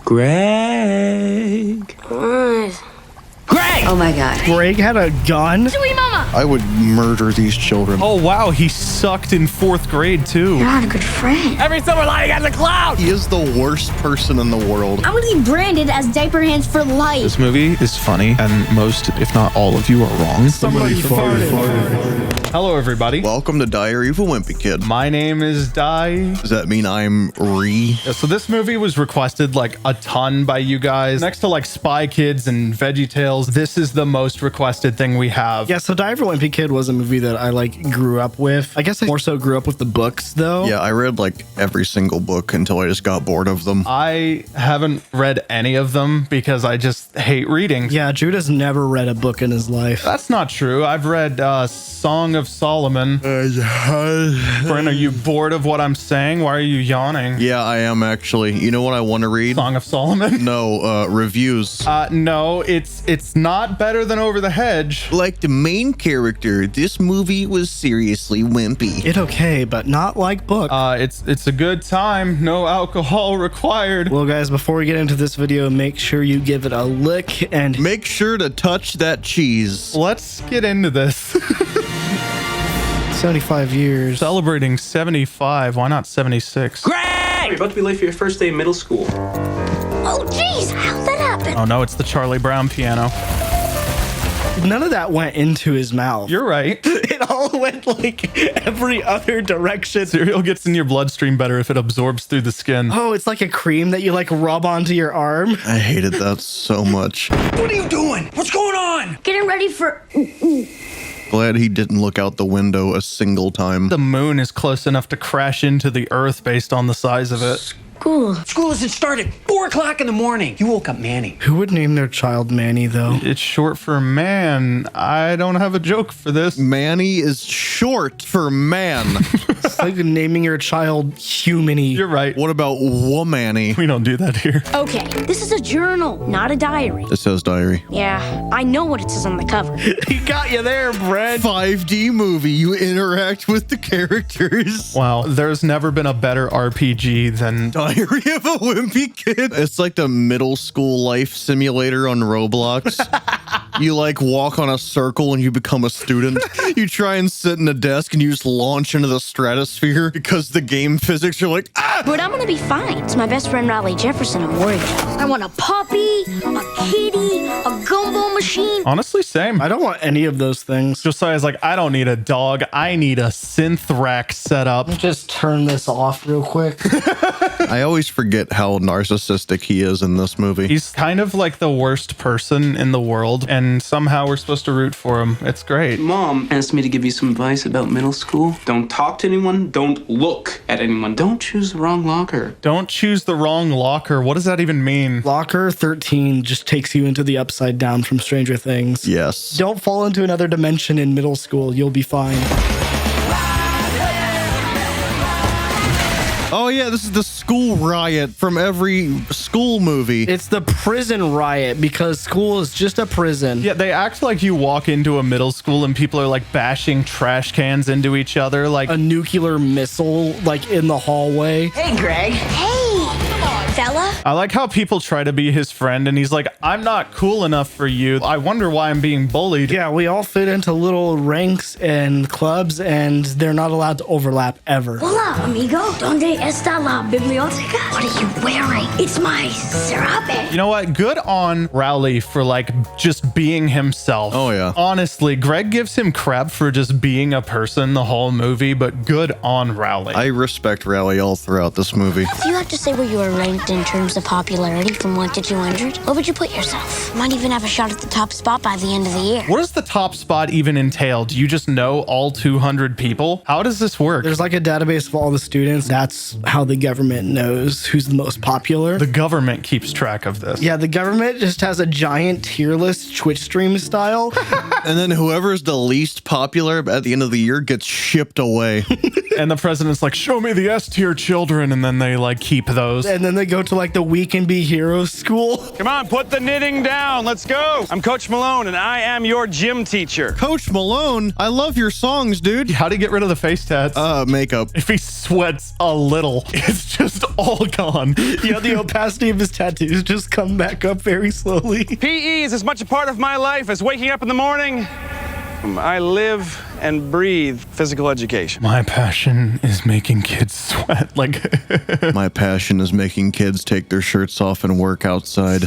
Greg. What? Greg! Oh my god. Greg had a gun? Sweet mama! I would murder these children. Oh, wow. He sucked in 4th grade, too. You're not a good friend. Every silver lining has a cloud! He is the worst person in the world. I'm gonna be branded as diaper hands for life. This movie is funny, and most, if not all of you, are wrong. Somebody farted. Hello, everybody. Welcome to Diary of a Wimpy Kid. My name is Di. Does that mean I'm Yeah, so this movie was requested like a ton by you guys. Next to like Spy Kids and VeggieTales, this is the most requested thing we have. Yeah, so Diary of a Wimpy Kid was a movie that I like grew up with. I guess I more so grew up with the books though. Yeah, I read like every single book until I just got bored of them. I haven't read any of them because I just hate reading. Yeah, Jude has never read a book in his life. That's not true. I've read Song of Solomon. Bren, are you bored of what I'm saying? Why are you yawning? Yeah, I am actually. You know what I want to read? Song of Solomon? No, reviews. No, it's not better than Over the Hedge. Like the main character, this movie was seriously wimpy. It's okay, but not like book. It's a good time. No alcohol required. Well, guys, before we get into this video, make sure you give it a lick and Make sure to touch that cheese. Let's get into this. 75 years. Celebrating 75. Why not 76? Greg! You're about to be late for your first day in middle school. Oh jeez, how'd that happen? Oh no, it's the Charlie Brown piano. None of that went into his mouth. You're right. It all went like every other direction. Cereal gets in your bloodstream better if it absorbs through the skin. Oh, it's like a cream that you like rub onto your arm. I hated that so much. What are you doing? What's going on? Getting ready for Glad he didn't look out the window a single time. The moon is close enough to crash into the earth based on the size of it. school. School hasn't started. 4 o'clock in the morning. You woke up Manny. Who would name their child Manny, though? It's short for man. I don't have a joke for this. Manny is short for man. It's like naming your child Humany. You're right. What about Womanny? We don't do that here. Okay, this is a journal, not a diary. It says diary. Yeah, I know what it says on the cover. He got you there, Bren. 5D movie. You interact with the characters. Wow, there's never been a better RPG than... Diary of a Wimpy Kid. It's like the middle school life simulator on Roblox. You like walk on a circle and you become a student. You try and sit in a desk and you just launch into the stratosphere because the game physics are like, ah! But I'm gonna be fine. It's my best friend Riley Jefferson I'm worried about. I want a puppy, a kitty, a gumball machine. Honestly, same. I don't want any of those things. Josiah's like, I don't need a dog. I need a synth rack set up. Just turn this off real quick. I always forget how narcissistic he is in this movie. He's kind of like the worst person in the world, and somehow we're supposed to root for him. It's great. Mom asked me to give you some advice about middle school. Don't talk to anyone. Don't look at anyone. Don't choose the wrong locker. Don't choose the wrong locker. What does that even mean? Locker 13 just takes you into the upside down from Stranger Things. Yes. Don't fall into another dimension in middle school. You'll be fine. Oh yeah, this is the school riot from every school movie. It's the prison riot because school is just a prison. Yeah, they act like you walk into a middle school and people are like bashing trash cans into each other. Like A nuclear missile like in the hallway. Hey, Greg. Hey, come on, fella. I like how people try to be his friend and he's like, I'm not cool enough for you. I wonder why I'm being bullied. Yeah, we all fit into little ranks and clubs and they're not allowed to overlap ever. Hola, amigo. ¿Dónde está la biblioteca? What are you wearing? It's my serape. You know what? Good on Rowley for like just being himself. Oh, yeah. Honestly, Greg gives him crap for just being a person the whole movie, but good on Rowley. I respect Rally all throughout this movie. If you have to say where you are ranked in terms of popularity from 1 to 200, where would you put yourself? Might even have a shot at the top spot by the end of the year. What does the top spot even entail? Do you just know all 200 people? How does this work? There's like a database of all the students. That's how the government knows who's the most popular. The government keeps track of this. Yeah, the government just has a giant tier list Twitch stream style. And then whoever's the least popular at the end of the year gets shipped away. And the president's like, show me the S tier children. And then they like keep those. And then they go to like the We Can Be Heroes school. Come on, put the knitting down. Let's go. I'm Coach Malone, and I am your gym teacher. Coach Malone, I love your songs, dude. How do you get rid of the face tats? Makeup. If he sweats a little, it's just all gone. Yeah, the opacity of his tattoos just come back up very slowly. PE is as much a part of my life as waking up in the morning. I live and breathe physical education. My passion is making kids sweat. Like, My passion is making kids take their shirts off and work outside.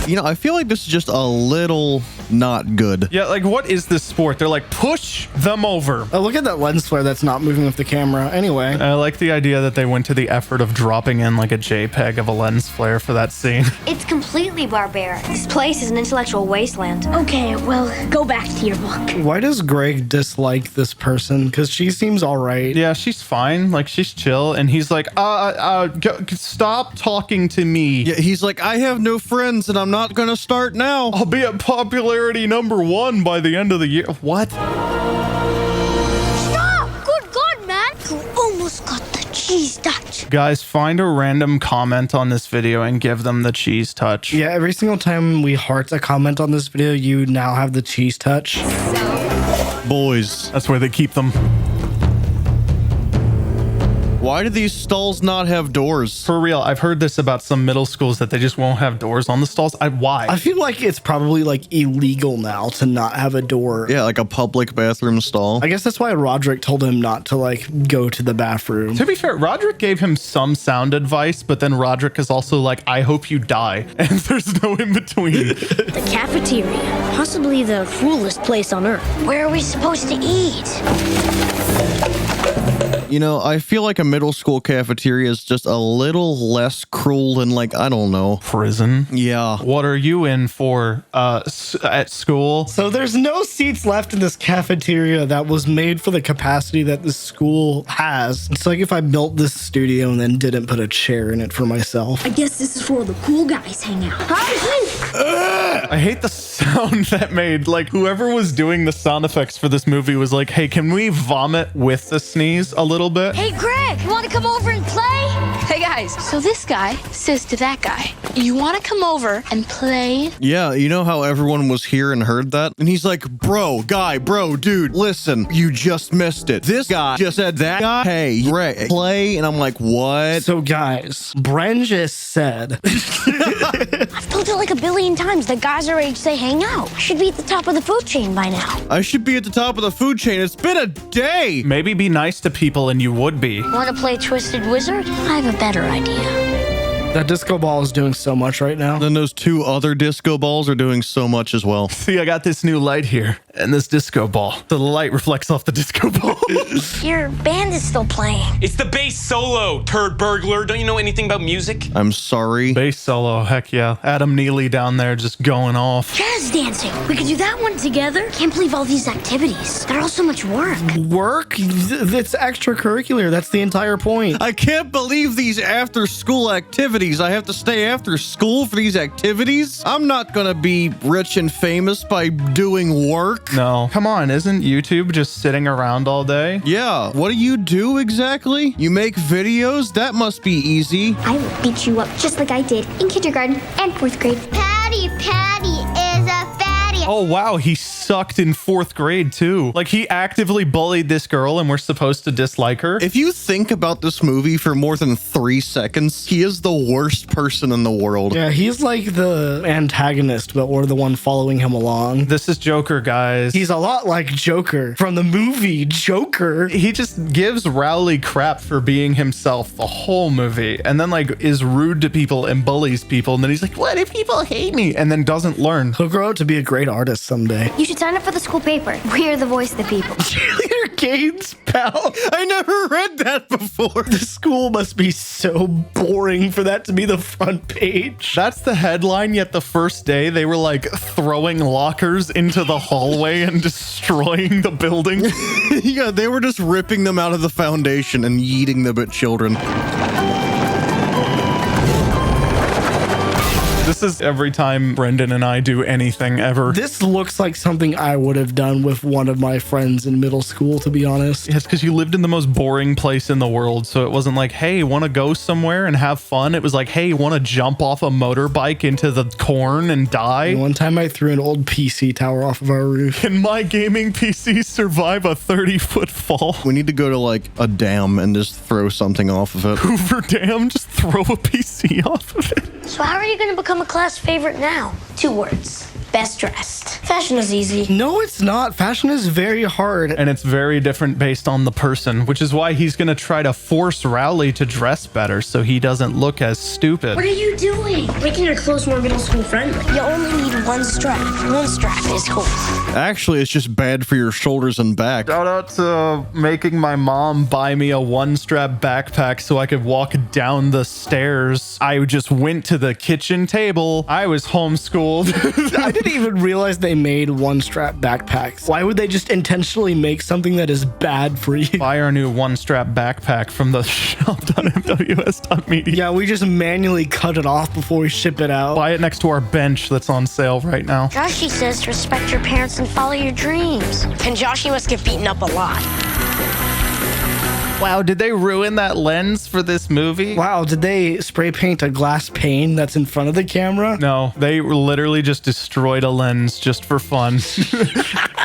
You know, I feel like this is just a little not good. yeah, like what is this sport? They're like, push them over. Oh, look at that lens flare that's not moving with the camera. Anyway. I like the idea that they went to the effort of dropping in like a JPEG of a lens flare for that scene. It's completely barbaric. This place is an intellectual wasteland. Okay, well, go back to your book. Why does Greg dislike this person? Because she seems all right. Yeah, she's fine. Like, she's chill. And he's like, stop talking to me. Yeah, he's like, I have no friends and I'm not gonna start now. I'll be at popularity #1 by the end of the year. What? Stop! Good God, man! You almost got the cheese touch. Guys, find a random comment on this video and give them the cheese touch. Yeah, every single time we heart a comment on this video, you now have the cheese touch. Boys, That's where they keep them. why do these stalls not have doors? For real, I've heard this about some middle schools that they just won't have doors on the stalls. Why? I feel like it's probably like illegal now to not have a door. Yeah, like a public bathroom stall. I guess that's why Rodrick told him not to like go to the bathroom. To be fair, Rodrick gave him some sound advice, but then Rodrick is also like, I hope you die. And there's no in between. The cafeteria. Possibly the cruelest place on earth. Where are we supposed to eat? You know, I feel like a middle school cafeteria is just a little less cruel than, like, I don't know. Prison. Yeah. What are you in for at school? So there's no seats left in this cafeteria that was made for the capacity that the school has. It's like if I built this studio and then didn't put a chair in it for myself. I guess this is where the cool guys hang out. I hate the sound that made. Like, whoever was doing the sound effects for this movie was like, hey, can we vomit with the sneeze a little bit? Hey, Greg, you want to come over and play? Hey guys, so this guy says to that guy, you want to come over and play? Yeah, you know how everyone was here and heard that? And he's like, bro, dude, listen, you just missed it. This guy just said that guy, hey, Ray, play. And I'm like, what? So guys, Bren just said, I've told you like a billion times that guys our age say hang out. I should be at the top of the food chain by now. I should be at the top of the food chain. It's been a day. Maybe be nice to people and you would be. Want to play Twisted Wizard? I have a better idea. that disco ball is doing so much right now. Then those two other disco balls are doing so much as well. See, I got this new light here and this disco ball. So the light reflects off the disco ball. Your band is still playing. It's the bass solo, turd burglar. Don't you know anything about music? I'm sorry. Bass solo, heck yeah. Adam Neely down there just going off. Jazz dancing. We could do that one together. Can't believe all these activities. They're all so much work. Work? It's extracurricular. That's the entire point. I can't believe these after school activities. I have to stay after school for these activities. I'm not gonna be rich and famous by doing work. No. Come on, isn't YouTube just sitting around all day? Yeah, what do you do exactly? You make videos? That must be easy. I will beat you up just like I did in kindergarten and 4th grade. Patty is a fatty. Oh wow, he sucked in 4th grade too. Like he actively bullied this girl and we're supposed to dislike her? If you think about this movie for more than 3 seconds, he is the worst person in the world. Yeah, he's like the antagonist, but we're the one following him along. This is Joker, guys. He's a lot like Joker from the movie Joker. He just gives Rowley crap for being himself the whole movie and then like is rude to people and bullies people and then he's like, what if people hate me? And then doesn't learn. He'll grow up to be a great artist someday. You should sign up for the school paper. We're the voice of the people. Cheerleader Gaines, pal. I never read that before. The school must be so boring for that to be the front page. That's the headline, yet the first day they were like throwing lockers into the hallway and destroying the building. Yeah, they were just ripping them out of the foundation and yeeting them at children. This is every time Brendan and I do anything ever. This looks like something I would have done with one of my friends in middle school, to be honest. It's because you lived in the most boring place in the world. So it wasn't like, hey, want to go somewhere and have fun? It was like, hey, want to jump off a motorbike into the corn and die? And one time I threw an old PC tower off of our roof. Can my gaming PC survive a 30-foot fall? We need to go to like a dam and just throw something off of it. Hoover Dam, just throw a PC off of it. So how are you going to become a class favorite now? 2 words. Best dressed. Fashion is easy. No, it's not. Fashion is very hard. And it's very different based on the person, which is why he's going to try to force Rowley to dress better so he doesn't look as stupid. What are you doing? Making your clothes more middle school friendly. You only need 1 strap. 1 strap is cool. Actually, it's just bad for your shoulders and back. Shout out to making my mom buy me a 1-strap backpack so I could walk down the stairs. I just went to the kitchen table. I was homeschooled. I didn't even realize they made 1-strap backpacks. Why would they just intentionally make something that is bad for you? Buy our new 1-strap backpack from the shop.mws.media. Yeah, we just manually cut it off before we ship it out. Buy it next to our bench that's on sale right now. Joshy says respect your parents and follow your dreams. And Joshy must get beaten up a lot. Wow, did they ruin that lens for this movie? Wow, did they spray paint a glass pane that's in front of the camera? No, they literally just destroyed a lens just for fun.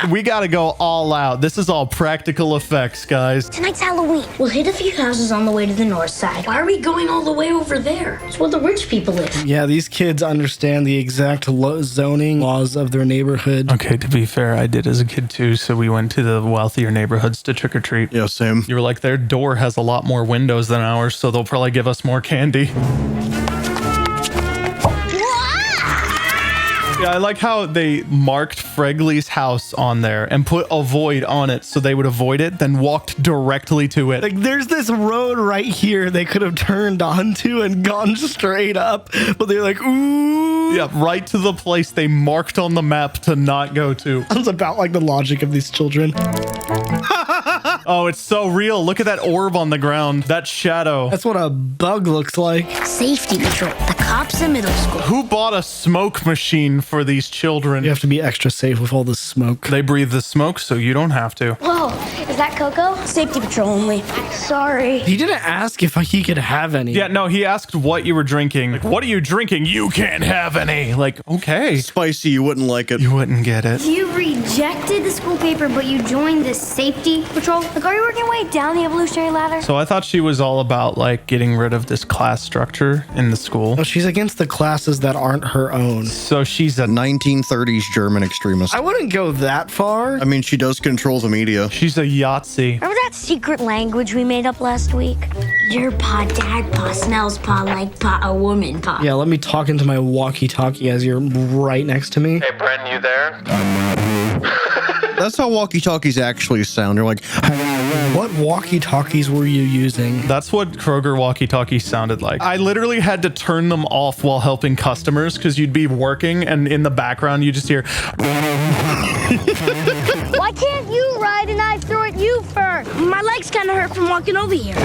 We gotta go all out. This is all practical effects, guys. Tonight's Halloween. We'll hit a few houses on the way to the north side. Why are we going all the way over there? It's where the rich people live. Yeah, these kids understand the exact zoning laws of their neighborhood. Okay, to be fair, I did as a kid too, so we went to the wealthier neighborhoods to trick or treat. Yeah, same. You were like, their door has a lot more windows than ours, so they'll probably give us more candy. Yeah, I like how they marked Fregley's house on there and put avoid on it so they would avoid it, then walked directly to it. Like, there's this road right here they could have turned onto and gone straight up, but they're like, ooh. Yeah, right to the place they marked on the map to not go to. Sounds about like the logic of these children. Oh, it's so real. Look at that orb on the ground. That shadow. That's what a bug looks like. Safety patrol. The cops in middle school. Who bought a smoke machine for these children? You have to be extra safe with all the smoke. They breathe the smoke, so you don't have to. Whoa, is that Coco? Safety patrol only. Sorry. He didn't ask if he could have any. Yeah, no, he asked what you were drinking. Like, what are you drinking? You can't have any. Like, okay. Spicy, you wouldn't like it. You wouldn't get it. You rejected the school paper, but you joined the safety patrol? Like, are you working your way down the evolutionary ladder? So I thought she was all about like getting rid of this class structure in the school. No, she's against the classes that aren't her own. So she's a 1930s German extremist. I wouldn't go that far. I mean, she does control the media. She's a Yahtzee. Remember that secret language we made up last week? Your pa, dad pa, smells pa, like pa, a woman pa. Yeah, let me talk into my walkie-talkie as you're right next to me. Hey, Bren, you there? That's how walkie-talkies actually sound. They're like, what walkie-talkies were you using? That's what Kroger walkie-talkies sounded like. I literally had to turn them off while helping customers because you'd be working and in the background you just hear. Why can't you ride and I throw at you first? My legs kind of hurt from walking over here.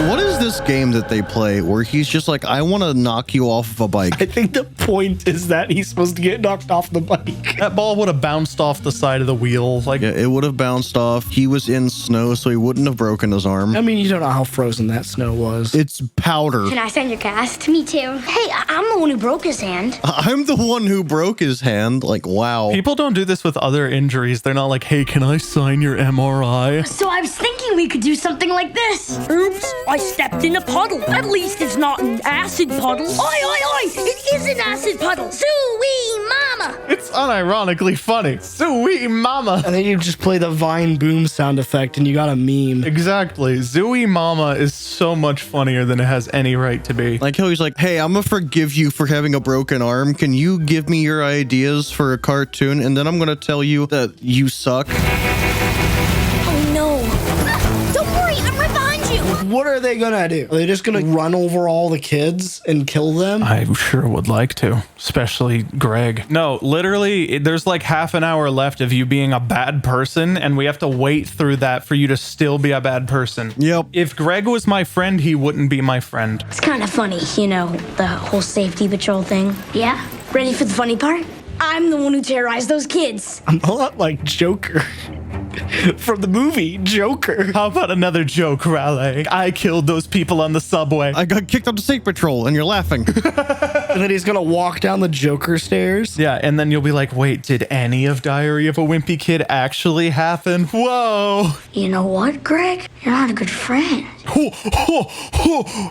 what is this game that they play where he's just like, I want to knock you off of a bike? I think the point is that he's supposed to get knocked off the bike. That ball would have bounced off the side of the wheel. Like, Yeah, it would have bounced off. He was in snow, so he wouldn't have broken his arm. I mean, you don't know how frozen that snow was. It's powder. Can I sign your cast? Me too. Hey, I'm the one who broke his hand. I'm the one who broke his hand. Like, wow. people don't do this with other injuries. They're not like, hey, can I sign your MRI? So I was thinking we could do something like this. Oops, I stepped in a puddle. At least it's not an acid puddle. Oi, oi, oi! It is an acid puddle. Sue-wee mama! It's unironically funny. Sweet mama. And then you just play the Vine boom sound effect and you got a meme. Exactly. Zooey Mama is so much funnier than it has any right to be. Like how he's like, hey, I'm gonna forgive you for having a broken arm. Can you give me your ideas for a cartoon? And then I'm gonna tell you that you suck. Oh no. Don't worry, I'm right behind you. What are they gonna do? Are they just gonna run over all the kids and kill them? I sure would like to, especially Greg. No, literally, there's like half an hour left of you being a bad person, and we have to wait through that for you to still be a bad person. Yep. If Greg was my friend, he wouldn't be my friend. It's kind of funny, you know, the whole safety patrol thing. Yeah? Ready for the funny part? I'm the one who terrorized those kids. I'm a lot like Joker from the movie Joker. How about another joke, Raleigh? I killed those people on the subway. I got kicked off the state patrol and you're laughing. And then he's gonna walk down the Joker stairs. Yeah, and then you'll be like, wait, did any of Diary of a Wimpy Kid actually happen? Whoa. You know what, Greg? You're not a good friend.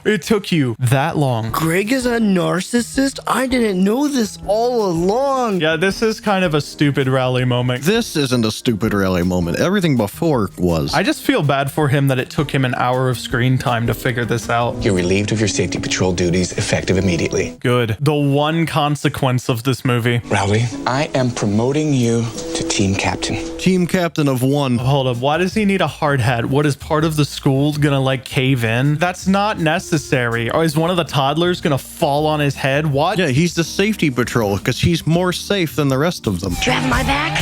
It took you that long. Greg is a narcissist? I didn't know this all along. Yeah, this is kind of a stupid Raleigh moment. This isn't a stupid rally moment. Everything before was. I just feel bad for him that it took him an hour of screen time to figure this out. You're relieved of your safety patrol duties, effective immediately. Good. The one consequence of this movie. Rowley, I am promoting you to team captain. Team captain of one. Hold up. Why does he need a hard hat? What is part of the school gonna like cave in? That's not necessary. Or is one of the toddlers gonna fall on his head? What? Yeah, he's the safety patrol because he's more safe than the rest of them. Do you have my back?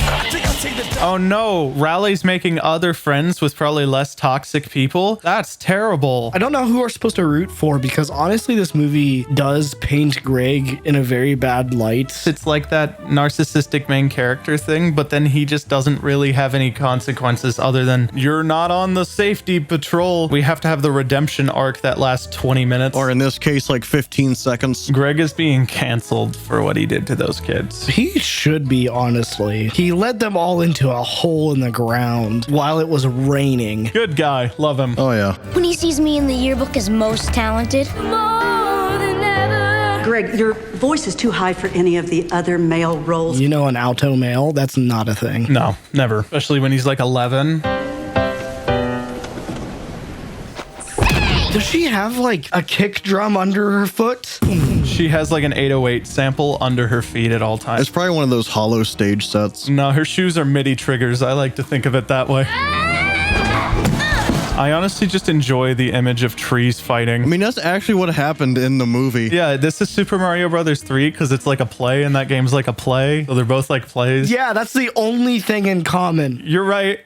Oh no, Raleigh's making other friends with probably less toxic people. That's terrible. I don't know who we're supposed to root for because honestly, this movie does paint Greg in a very bad light. It's like that narcissistic main character thing, but then he just doesn't really have any consequences other than you're not on the safety patrol. We have to have the redemption arc that lasts 20 minutes. Or in this case, like 15 seconds. Greg is being canceled for what he did to those kids. He should be, honestly. He led them all into a hole in the ground while it was raining. Good guy. Love him. Oh, yeah. When he sees me in the yearbook as most talented. Greg, your voice is too high for any of the other male roles. You know, an alto male, that's not a thing. No, never. Especially when he's like 11. Does she have like a kick drum under her foot? She has like an 808 sample under her feet at all times. It's probably one of those hollow stage sets. No, her shoes are MIDI triggers. I like to think of it that way. I honestly just enjoy the image of trees fighting. I mean, that's actually what happened in the movie. Yeah, this is Super Mario Brothers 3 because it's like a play and that game's like a play. So they're both like plays. Yeah, that's the only thing in common. You're right.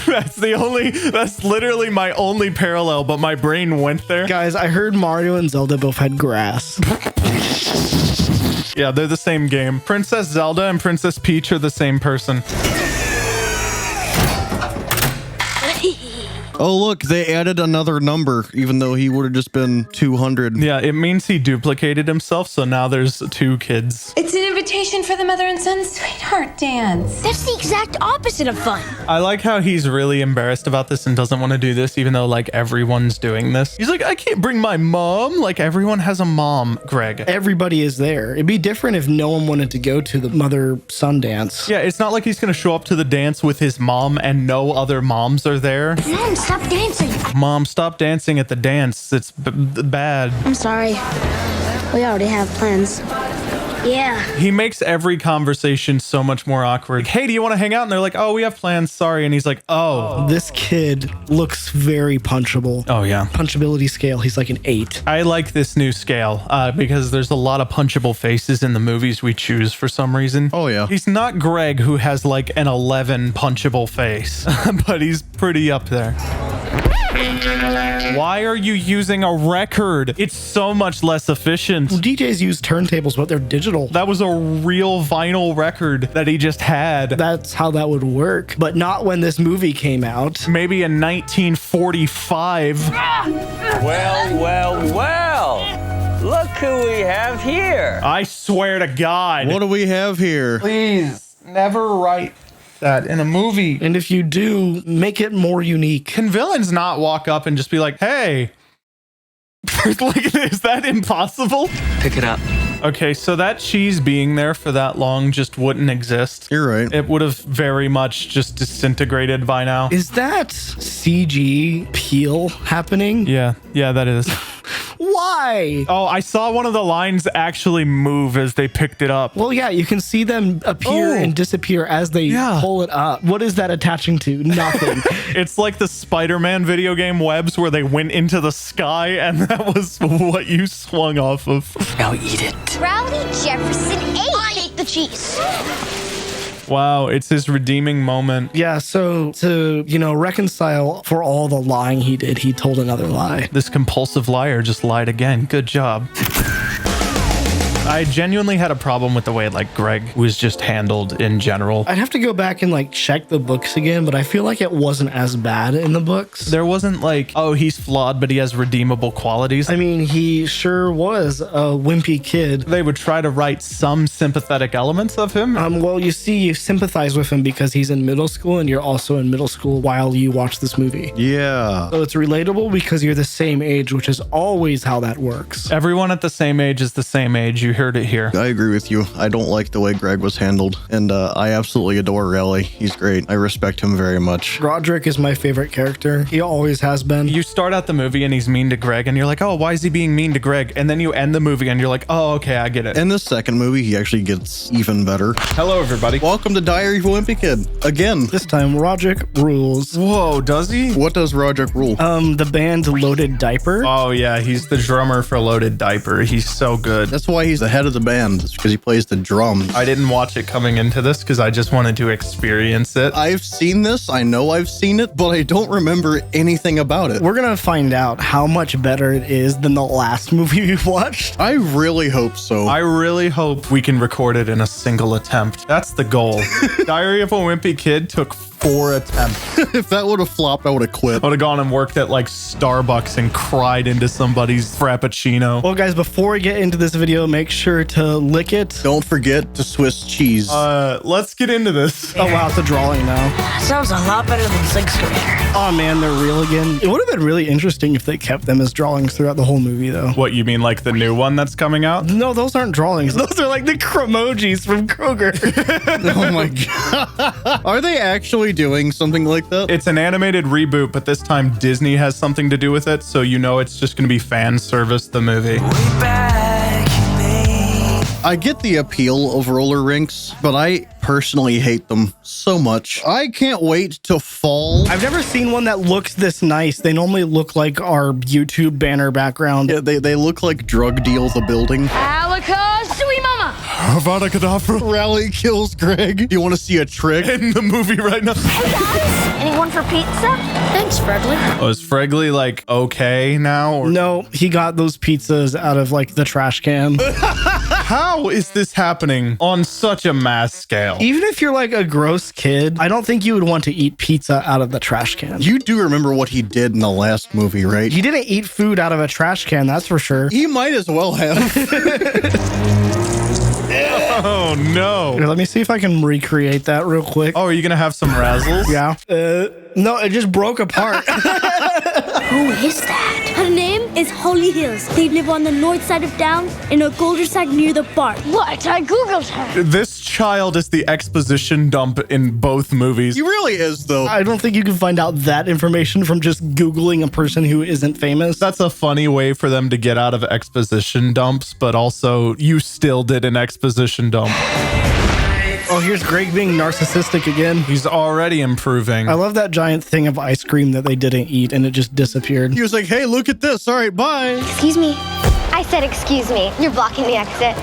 That's literally my only parallel, but my brain went there. Guys, I heard Mario and Zelda both had grass. Yeah, they're the same game. Princess Zelda and Princess Peach are the same person. Oh, look, they added another number, even though he would have just been 200. Yeah, it means he duplicated himself, so now there's 2 kids. It's an invitation for the mother and son sweetheart dance. That's the exact opposite of fun. I like how he's really embarrassed about this and doesn't want to do this, even though like everyone's doing this. He's like, I can't bring my mom. Like everyone has a mom, Greg. Everybody is there. It'd be different if no one wanted to go to the mother-son dance. Yeah, it's not like he's going to show up to the dance with his mom and no other moms are there. Mom, stop dancing. Mom, stop dancing at the dance. It's bad. I'm sorry. We already have plans. Yeah. He makes every conversation so much more awkward. Hey, do you want to hang out? And they're like, oh, we have plans. Sorry. And he's like, oh. This kid looks very punchable. Oh, yeah. Punchability scale, he's like an 8. I like this new scale because there's a lot of punchable faces in the movies we choose for some reason. Oh, yeah. He's not Greg, who has like an 11 punchable face, but he's pretty up there. Why are you using a record? It's so much less efficient. Well, DJs use turntables, but they're digital. That was a real vinyl record that he just had. That's how that would work, but not when this movie came out. Maybe in 1945. Well. Look who we have here. I swear to God. What do we have here? Please, never write that in a movie. And if you do, make it more unique. Can villains not walk up and just be like, hey? Like, is that impossible? Pick it up. Okay, so that cheese being there for that long just wouldn't exist. You're right. It would have very much just disintegrated by now. Is that CG peel happening? Yeah, that is. Why? lie. Oh, I saw one of the lines actually move as they picked it up. Well, yeah, you can see them appear and disappear as they pull it up. What is that attaching to? Nothing. It's like the Spider-Man video game webs where they went into the sky and that was what you swung off of. Now eat it. Rowdy Jefferson ate. I ate the cheese. Wow, it's his redeeming moment. Yeah, so to, reconcile for all the lying he did, he told another lie. This compulsive liar just lied again. Good job. I genuinely had a problem with the way Greg was just handled in general. I'd have to go back and check the books again, but I feel like it wasn't as bad in the books. There wasn't oh, he's flawed, but he has redeemable qualities. I mean, he sure was a wimpy kid. They would try to write some sympathetic elements of him. Well, you see, you sympathize with him because he's in middle school and you're also in middle school while you watch this movie. Yeah. So it's relatable because you're the same age, which is always how that works. Everyone at the same age is the same age. You heard it here. I agree with you. I don't like the way Greg was handled, and I absolutely adore Raleigh. He's great. I respect him very much. Rodrick is my favorite character. He always has been. You start out the movie and he's mean to Greg, and you're like, oh, why is he being mean to Greg? And then you end the movie and you're like, oh, okay, I get it. In the second movie, he actually gets even better. Hello, everybody. Welcome to Diary of a Wimpy Kid. Again. This time, Rodrick Rules. Whoa, does he? What does Rodrick rule? The band Loaded Diaper. Oh, yeah, he's the drummer for Loaded Diaper. He's so good. That's why he's the head of the band. It's because he plays the drums. I didn't watch it coming into this because I just wanted to experience it. I've seen this. I know I've seen it, but I don't remember anything about it. We're going to find out how much better it is than the last movie we watched. I really hope so. I really hope we can record it in a single attempt. That's the goal. Diary of a Wimpy Kid took 4 attempts. If that would have flopped, I would have quit. I would have gone and worked at Starbucks and cried into somebody's Frappuccino. Well, guys, before we get into this video, make sure to lick it. Don't forget to Swiss cheese. Let's get into this. Oh, wow, it's a drawing now. Sounds a lot better than 6th grader. Oh, man, they're real again. It would have been really interesting if they kept them as drawings throughout the whole movie, though. What, you mean the new one that's coming out? No, those aren't drawings. Those are the Cremojis from Kroger. Oh, my God. Are they actually doing something like that? It's an animated reboot, but this time Disney has something to do with it, so it's just going to be fan service, the movie. I get the appeal of roller rinks, but I personally hate them so much. I can't wait to fall. I've never seen one that looks this nice. They normally look like our YouTube banner background. Yeah, they look like Drug Deal the Building. Alaka, sui mama. Avada Kedavra. Rally kills Greg. Do you want to see a trick? In the movie right now. Hey guys, anyone for pizza? Thanks, Fregley. Oh, is Fregley okay now? Or? No, he got those pizzas out of the trash can. How is this happening on such a mass scale? Even if you're a gross kid, I don't think you would want to eat pizza out of the trash can. You do remember what he did in the last movie, right? He didn't eat food out of a trash can, that's for sure. He might as well have. Oh, no. Here, let me see if I can recreate that real quick. Oh, are you going to have some razzles? Yeah. No, it just broke apart. Who is that? Her name is Holly Hills. They live on the north side of town in a cul-de-sac near the park. What? I googled her. This child is the exposition dump in both movies. He really is, though. I don't think you can find out that information from just Googling a person who isn't famous. That's a funny way for them to get out of exposition dumps, but also you still did an exposition dump. Oh, here's Greg being narcissistic again. He's already improving. I love that giant thing of ice cream that they didn't eat and it just disappeared. He was like, hey, look at this. All right, bye. Excuse me. I said excuse me. You're blocking the exit.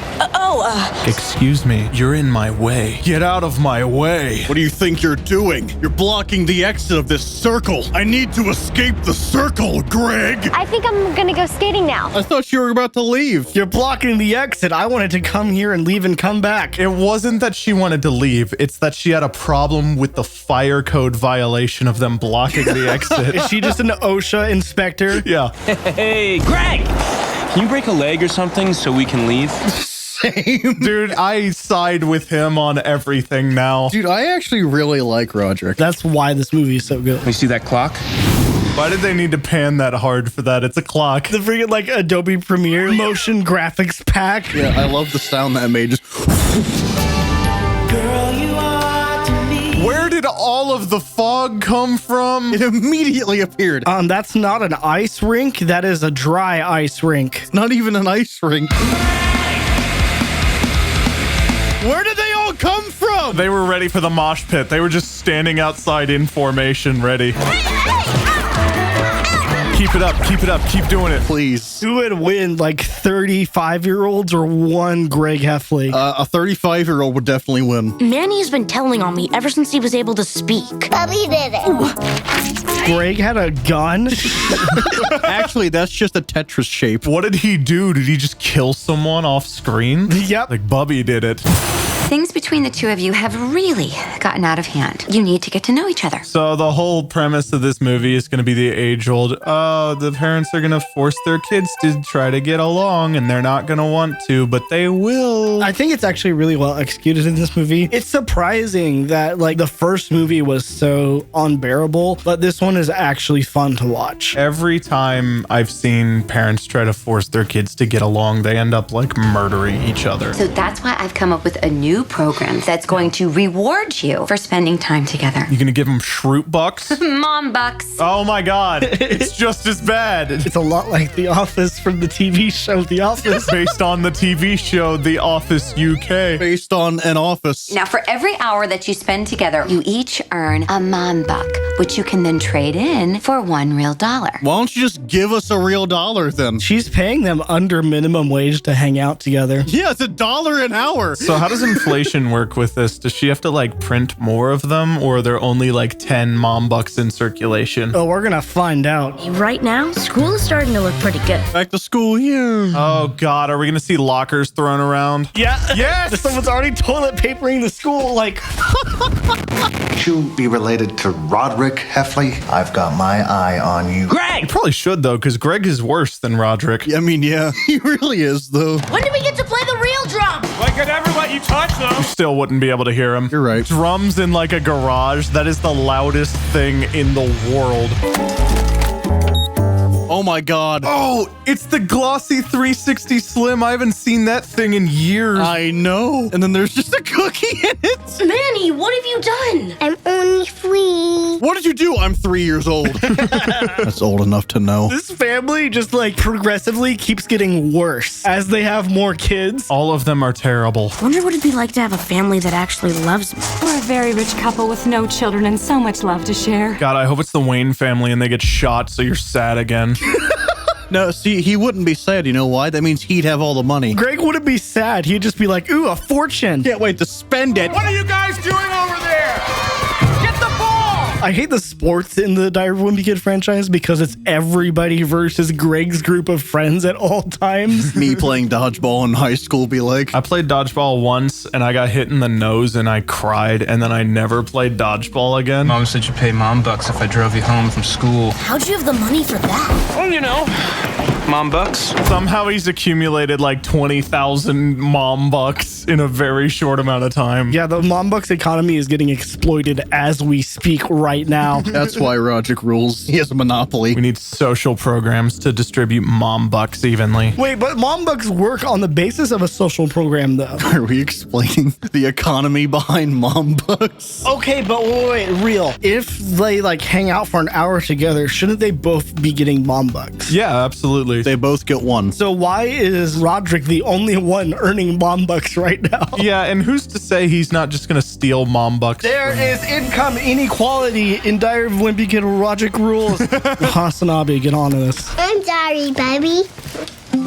Excuse me, you're in my way. Get out of my way. What do you think you're doing? You're blocking the exit of this circle. I need to escape the circle, Greg. I think I'm gonna go skating now. I thought you were about to leave. You're blocking the exit. I wanted to come here and leave and come back. It wasn't that she wanted to leave. It's that she had a problem with the fire code violation of them blocking the exit. Is she just an OSHA inspector? Yeah. Hey, Greg! Can you break a leg or something so we can leave? Same. Dude, I side with him on everything now. Dude, I actually really like Rodrick. That's why this movie is so good. You see that clock? Why did they need to pan that hard for that? It's a clock. The freaking Adobe Premiere motion graphics pack. Yeah, I love the sound that made. Just Where did did all of the fog come from? It immediately appeared. That's not an ice rink. That is a dry ice rink. Not even an ice rink. Where did they all come from? They were ready for the mosh pit. They were just standing outside in formation, ready. Keep it up, keep doing it. Please. Who would win, like 35-year-olds or one Greg Heffley? A 35-year-old would definitely win. Manny has been telling on me ever since he was able to speak. Bubby did it. Greg had a gun? Actually, that's just a Tetris shape. What did he do? Did he just kill someone off screen? Yep. Like Bubby did it. Things between the two of you have really gotten out of hand. You need to get to know each other. So the whole premise of this movie is going to be the age-old, oh, the parents are going to force their kids to try to get along, and they're not going to want to, but they will. I think it's actually really well executed in this movie. It's surprising that like the first movie was so unbearable, but this one is actually fun to watch. Every time I've seen parents try to force their kids to get along, they end up like murdering each other. So that's why I've come up with a new program that's going to reward you for spending time together. You gonna give them Shroot Bucks? Mom bucks. Oh my God, it's just as bad. It's a lot like The Office from the TV show The Office. Based on the TV show The Office UK. Based on an office. Now, for every hour that you spend together, you each earn a mom buck, which you can then trade in for $1 real. Why don't you just give us a real dollar then? She's paying them under minimum wage to hang out together. Yeah, it's $1 an hour. So how does inflation work with this? Does she have to like print more of them, or are there only like 10 mom bucks in circulation? Oh, we're gonna find out. Right now, school is starting to look pretty good. Back to school here. Oh God, are we gonna see lockers thrown around? Yeah. Yes! Someone's already toilet papering the school, like. Could you be related to Rodrick Heffley? I've got my eye on you. Greg! You probably should though, because Greg is worse than Rodrick. I mean, yeah, he really is though. When do we get to play the real drum? Like I'd ever let you touch them. Still wouldn't be able to hear him. You're right. Drums in like a garage, that is the loudest thing in the world. Oh my God. Oh, it's the glossy 360 Slim. I haven't seen that thing in years. I know. And then there's just a cookie in it. Manny, what have you done? I'm only 3. What did you do? I'm 3 years old. That's old enough to know. This family just like progressively keeps getting worse as they have more kids. All of them are terrible. Wonder what it'd be like to have a family that actually loves me. We're a very rich couple with no children and so much love to share. God, I hope it's the Wayne family and they get shot so you're sad again. No, see, he wouldn't be sad. You know why? That means he'd have all the money. Greg wouldn't be sad. He'd just be like, ooh, a fortune. Can't wait to spend it. What are you guys doing over there? Get the ball! I hate the sports in the Diary of a Wimpy Kid franchise because it's everybody versus Greg's group of friends at all times. Me playing dodgeball in high school be like. I played dodgeball once and I got hit in the nose and I cried and then I never played dodgeball again. Mom said you'd pay mom bucks if I drove you home from school. How'd you have the money for that? Well, you know, mom bucks. Somehow he's accumulated like 20,000 mom bucks in a very short amount of time. Yeah, the mom bucks economy is getting exploited as we speak right now. That's why Rodrick Rules. He has a monopoly. We need social programs to distribute mom bucks evenly. Wait, but mom bucks work on the basis of a social program, though. Are we explaining the economy behind mom bucks? Okay, but wait, real. If they like hang out for an hour together, shouldn't they both be getting mom bucks? Yeah, absolutely. They both get one. So why is Rodrick the only one earning mom bucks right now? Yeah, and who's to say he's not just gonna steal mom bucks? There is income inequality in Diary of a Wimpy Kid Rodrick Rules. Hasanabe, get on to this. I'm sorry, baby.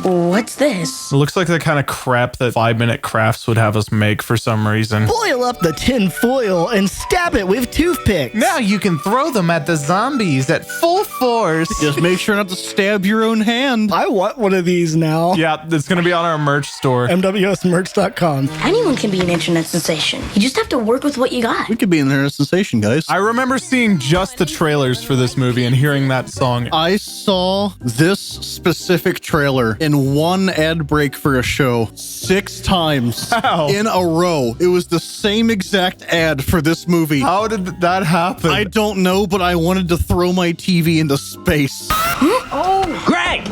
What's this? It looks like the kind of crap that 5-Minute Crafts would have us make for some reason. Boil up the tin foil and stab it with toothpicks. Now you can throw them at the zombies at full force. Just make sure not to stab your own hand. I want one of these now. Yeah, it's going to be on our merch store. MWSmerch.com. Anyone can be an internet sensation. You just have to work with what you got. We could be in there a sensation, guys. I remember seeing just the trailers for this movie and hearing that song. I saw this specific trailer in one ad break for a show 6 times in a row. It was the same exact ad for this movie. How did that happen? I don't know, but I wanted to throw my TV into space. Oh, Greg!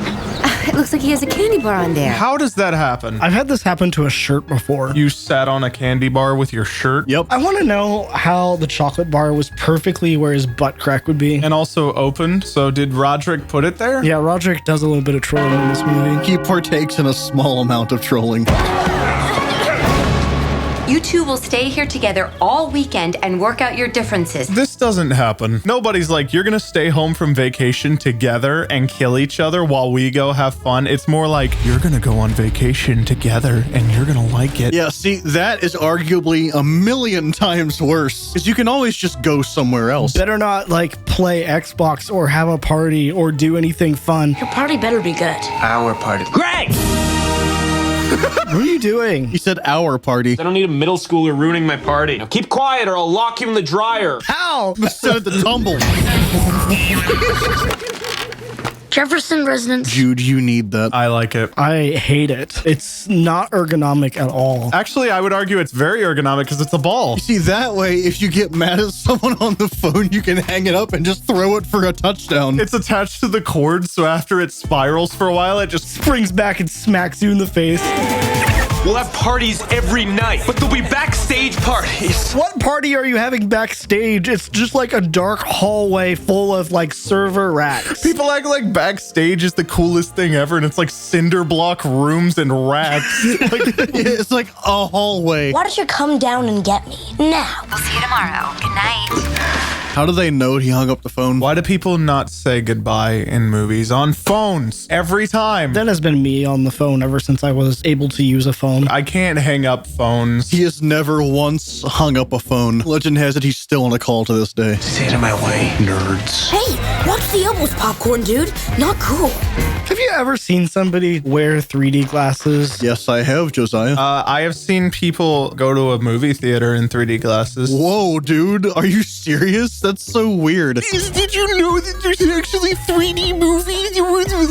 Looks like he has a candy bar on there. How does that happen? I've had this happen to a shirt before. You sat on a candy bar with your shirt? Yep. I want to know how the chocolate bar was perfectly where his butt crack would be. And also opened. So did Rodrick put it there? Yeah, Rodrick does a little bit of trolling in this movie. He partakes in a small amount of trolling. You two will stay here together all weekend and work out your differences. This doesn't happen. Nobody's like, you're gonna stay home from vacation together and kill each other while we go have fun. It's more like, you're gonna go on vacation together and you're gonna like it. Yeah, see, that is arguably a million times worse. Because you can always just go somewhere else. Better not like play Xbox or have a party or do anything fun. Your party better be good. Our party. Greg! What are you doing? He said our party. I don't need a middle schooler ruining my party. Now keep quiet or I'll lock you in the dryer. How? Said the tumble. Jefferson residence. Jude, you need that. I like it. I hate it. It's not ergonomic at all. Actually, I would argue it's very ergonomic because it's a ball. You see, that way, if you get mad at someone on the phone, you can hang it up and just throw it for a touchdown. It's attached to the cord, so after it spirals for a while, it just springs back and smacks you in the face. We'll have parties every night, but there'll be backstage parties. What party are you having backstage? It's just like a dark hallway full of like server racks. People act like backstage is the coolest thing ever, and it's like cinder block rooms and racks. It's like a hallway. Why don't you come down and get me now? We'll see you tomorrow. Good night. How do they know he hung up the phone? Why do people not say goodbye in movies on phones every time? That has been me on the phone ever since I was able to use a phone. I can't hang up phones. He has never once hung up a phone. Legend has it he's still on a call to this day. Stay out of my way, nerds. Hey, watch the elbows, popcorn dude. Not cool. Have you ever seen somebody wear 3D glasses? Yes, I have, Josiah. I have seen people go to a movie theater in 3D glasses. Whoa, dude. Are you serious? That's so weird. Did you know that there's actually 3D movies?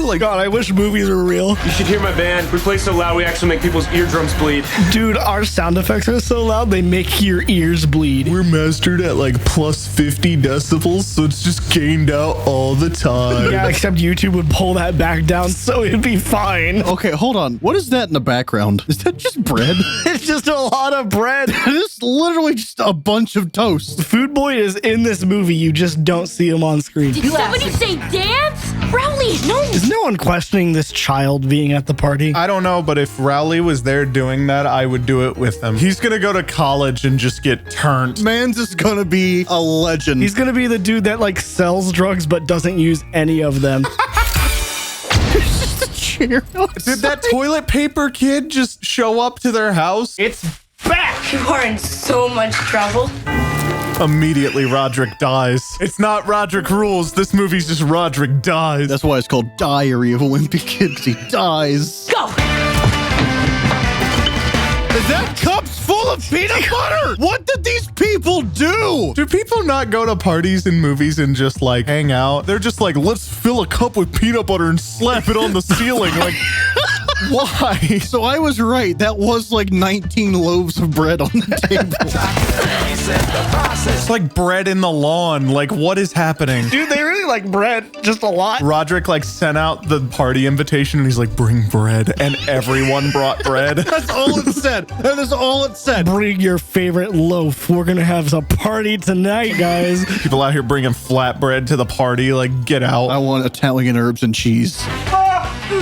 Like, God, I wish movies were real. You should hear my band. We play so loud we actually make people's eardrums bleed. Dude, our sound effects are so loud they make your ears bleed. We're mastered at like plus 50 decibels, so it's just gained out all the time. Yeah, except YouTube would pull that back down so it'd be fine. Okay, hold on. What is that in the background? Is that just bread? It's just a lot of bread. It's literally just a bunch of toast. Food Boy is in this movie. You just don't see him on screen. Did somebody say dance? Rowley, no. Is no one questioning this child being at the party? I don't know, but if Rowley was there doing that, I would do it with him. He's gonna go to college and just get turned. Man's is gonna be a legend. He's gonna be the dude that like sells drugs but doesn't use any of them. Did that toilet paper kid just show up to their house? It's back. You are in so much trouble. Immediately, Rodrick dies. It's not Rodrick Rules. This movie's just Rodrick dies. That's why it's called Diary of a Wimpy Kid, 'cause he dies. Go! Is that cup's full of peanut butter? What did these people do? Do people not go to parties and movies and just like hang out? They're just like, let's fill a cup with peanut butter and slap it on the ceiling. Like, why? So I was right. That was like 19 loaves of bread on the table. It's like bread in the lawn. Like, what is happening? Dude, they really like bread. Just a lot. Rodrick like sent out the party invitation and he's like, bring bread. And everyone brought bread. That's all it said. That is all it said. Bring your favorite loaf. We're going to have a party tonight, guys. People out here bringing flatbread to the party. Like, get out. I want Italian herbs and cheese.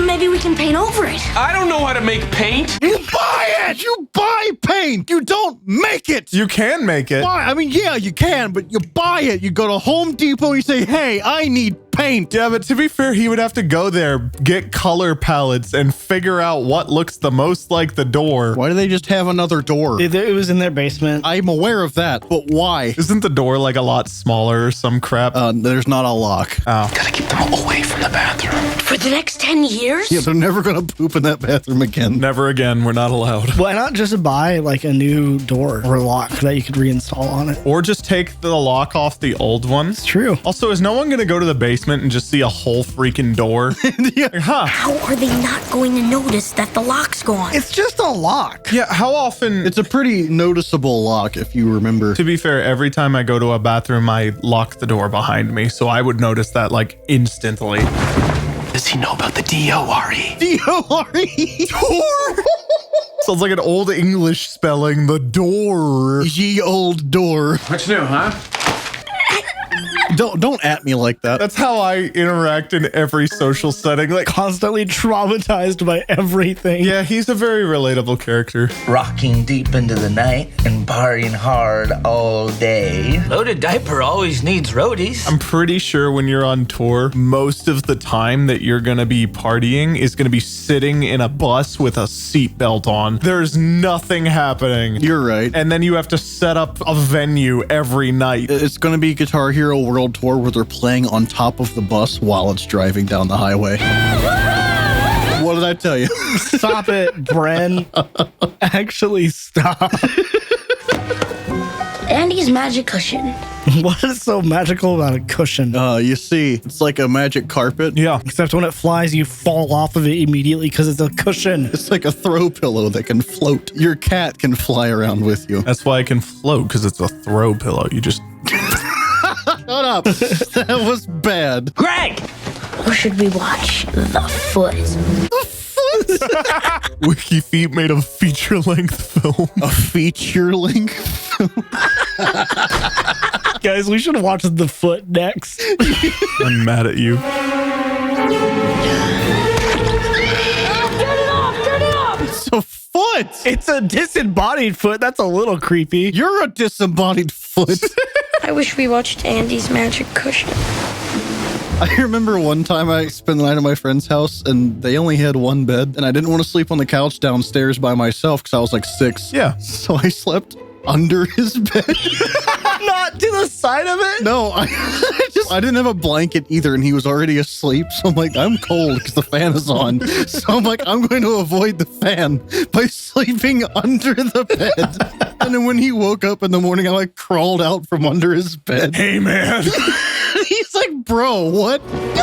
Maybe we can paint over it. I don't know how to make paint. You buy it! You buy paint! You don't make it! You can make it. Why? I mean, yeah, you can, but you buy it. You go to Home Depot and you say, hey, I need paint. Yeah, but to be fair, he would have to go there, get color palettes, and figure out what looks the most like the door. Why do they just have another door? It was in their basement. I'm aware of that, but why? Isn't the door like a lot smaller or some crap? There's not a lock. Oh. Gotta keep them away from the bathroom. For the next 10 years? Yeah, they're never gonna poop in that bathroom again. Never again. We're not allowed. Why not just buy like a new door or lock that you could reinstall on it? Or just take the lock off the old one. It's true. Also, is no one going to go to the basement and just see a whole freaking door? Yeah. Huh. How are they not going to notice that the lock's gone? It's just a lock. Yeah, how often? It's a pretty noticeable lock, if you remember. To be fair, every time I go to a bathroom, I lock the door behind me, so I would notice that like instantly. Is she know about the D-O-R-E? D-O-R-E? Door? Sounds like an old English spelling, the door. Ye old door. What's new, huh? Don't at me like that. That's how I interact in every social setting. Like, Constantly traumatized by everything. yeah, he's a very relatable character. Rocking deep into the night and partying hard all day. Loaded diaper always needs roadies. I'm pretty sure when you're on tour, most of the time that you're going to be partying is going to be sitting in a bus with a seatbelt on. There's nothing happening. You're right. And then you have to set up a venue every night. It's going to be Guitar Hero World Tour where they're playing on top of the bus while it's driving down the highway. What did I tell you? Stop it, Bren. Actually, stop. Andy's magic cushion. What is so magical about a cushion? You see, it's like a magic carpet. Yeah. Except when it flies, you fall off of it immediately because it's a cushion. It's like a throw pillow that can float. Your cat can fly around with you. That's why I can float, because it's a throw pillow. You just... Shut up. That was bad. Greg! Or should we watch The Foot? Wiki Feet made a feature-length film. A feature-length film? Guys, we should watch The Foot next. I'm mad at you. It's a foot. It's a disembodied foot. That's a little creepy. You're a disembodied foot. I wish we watched Andy's magic cushion. I remember one time I spent the night at my friend's house and they only had one bed and I didn't want to sleep on the couch downstairs by myself because I was like 6. Yeah. So I slept under his bed. Not to the side of it? No, I didn't have a blanket either and he was already asleep. So I'm like, I'm cold because the fan is on. So I'm like, I'm going to avoid the fan by sleeping under the bed. And then when he woke up in the morning, I like crawled out from under his bed. Hey, man. He's like, bro, what? What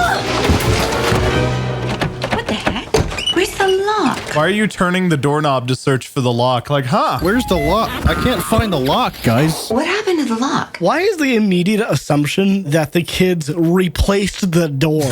the heck? Where's the lock? Why are you turning the doorknob to search for the lock? Like, huh? Where's the lock? I can't find the lock, guys. What happened to the lock? Why is the immediate assumption that the kids replaced the door?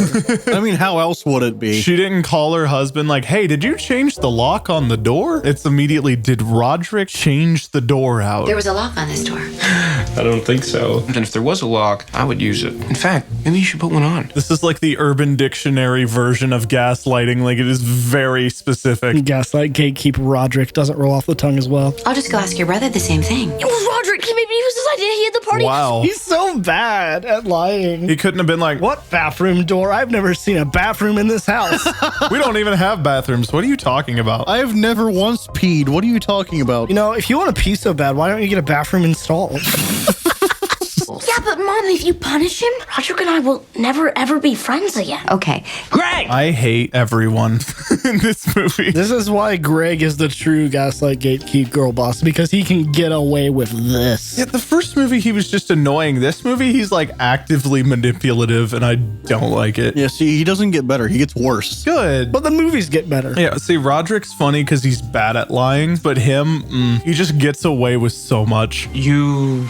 I mean, how else would it be? She didn't call her husband like, hey, did you change the lock on the door? It's immediately, did Rodrick change the door out? There was a lock on this door. I don't think so. And if there was a lock, I would use it. In fact, maybe you should put one on. This is like the Urban Dictionary version of gaslighting. Like, it is very specific. Gaslight, gatekeep, Rodrick doesn't roll off the tongue as well. I'll just go ask your brother the same thing. It was Rodrick. He was his idea. He had the party. Wow. He's so bad at lying. He couldn't have been like, What bathroom door? I've never seen a bathroom in this house. we don't even have bathrooms. What are you talking about? I have never once peed. What are you talking about? You know, if you want to pee so bad, why don't you get a bathroom installed? Yeah, but Mom, if you punish him, Rodrick and I will never, ever be friends again. Okay. Greg! I hate everyone in this movie. This is why Greg is the true gaslight gatekeep girl boss, because he can get away with this. Yeah, the first movie, he was just annoying. This movie, he's like actively manipulative, and I don't like it. Yeah, see, he doesn't get better. He gets worse. Good. But the movies get better. Yeah, see, Roderick's funny because he's bad at lying, but him, he just gets away with so much. You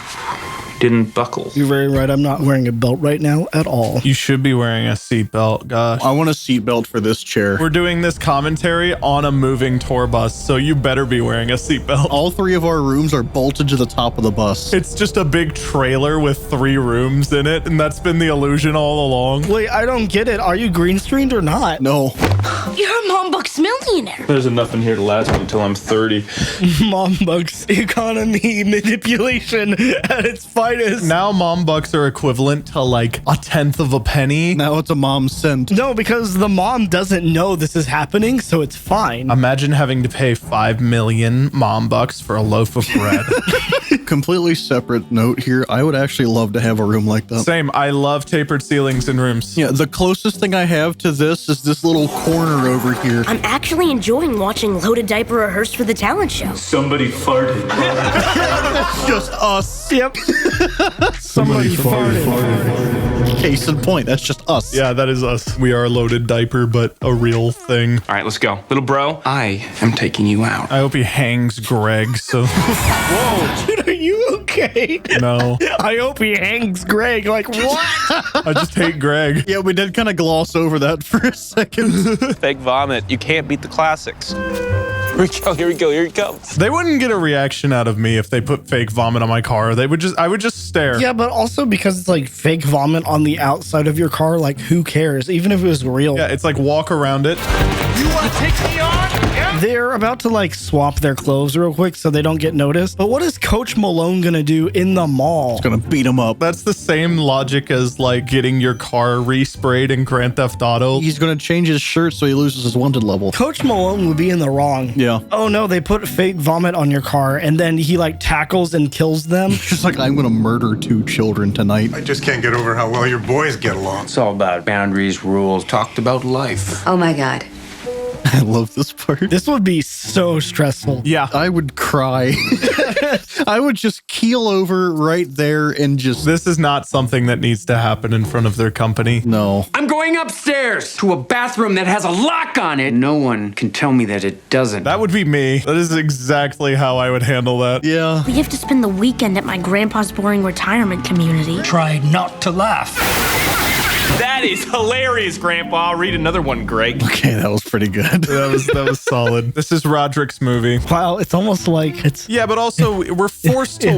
didn't buckle. You're very right. I'm not wearing a belt right now at all. You should be wearing a seatbelt, gosh. I want a seatbelt for this chair. We're doing this commentary on a moving tour bus, so you better be wearing a seatbelt. All 3 of our rooms are bolted to the top of the bus. It's just a big trailer with 3 rooms in it, and that's been the illusion all along. Wait, I don't get it. Are you green screened or not? No. You're a Mom Buck's millionaire. There's enough in here to last me until I'm 30. Mom Buck's economy manipulation at its finest. Now mom bucks are equivalent to like 1/10 of a penny. Now it's a mom cent. No, because the mom doesn't know this is happening, so it's fine. Imagine having to pay 5 million mom bucks for a loaf of bread. Completely separate note here. I would actually love to have a room like that. Same. I love tapered ceilings in rooms. Yeah, the closest thing I have to this is this little corner over here. I'm actually enjoying watching Loaded Diaper rehearse for the talent show. Somebody farted. That's just us. Yep. Somebody farted. Case in point, that's just us. Yeah, that is us. We are a Loaded Diaper, but a real thing. All right, let's go. Little bro, I am taking you out. I hope he hangs Greg, so... Whoa. Dude, are you okay? No. I hope he hangs Greg. Like, what? I just hate Greg. Yeah, we did kind of gloss over that for a second. Fake vomit. You can't beat the classics. Here we go. Here he comes. They wouldn't get a reaction out of me if they put fake vomit on my car. I would just stare. Yeah, but also because it's like fake vomit on the outside of your car, like who cares? Even if it was real. Yeah, it's like walk around it. You want to take me on? Yeah. They're about to like swap their clothes real quick so they don't get noticed. But what is Coach Malone gonna do in the mall? He's gonna beat him up. That's the same logic as like getting your car resprayed in Grand Theft Auto. He's gonna change his shirt so he loses his wanted level. Coach Malone would be in the wrong. Yeah. Oh no, they put fake vomit on your car and then he like tackles and kills them. He's like, I'm gonna murder 2 children tonight. I just can't get over how well your boys get along. It's all about boundaries, rules, talked about life. Oh my God. I love this part. This would be so stressful. Yeah. I would cry. I would just keel over right there and just... This is not something that needs to happen in front of their company. No. I'm going upstairs to a bathroom that has a lock on it. No one can tell me that it doesn't. That would be me. That is exactly how I would handle that. Yeah. We have to spend the weekend at my grandpa's boring retirement community. Try not to laugh. That is hilarious, Grandpa. Read another one, Greg. Okay, that was pretty good. That was solid. This is Rodrick's movie. Wow, it's almost like it's... Yeah, but also we're forced to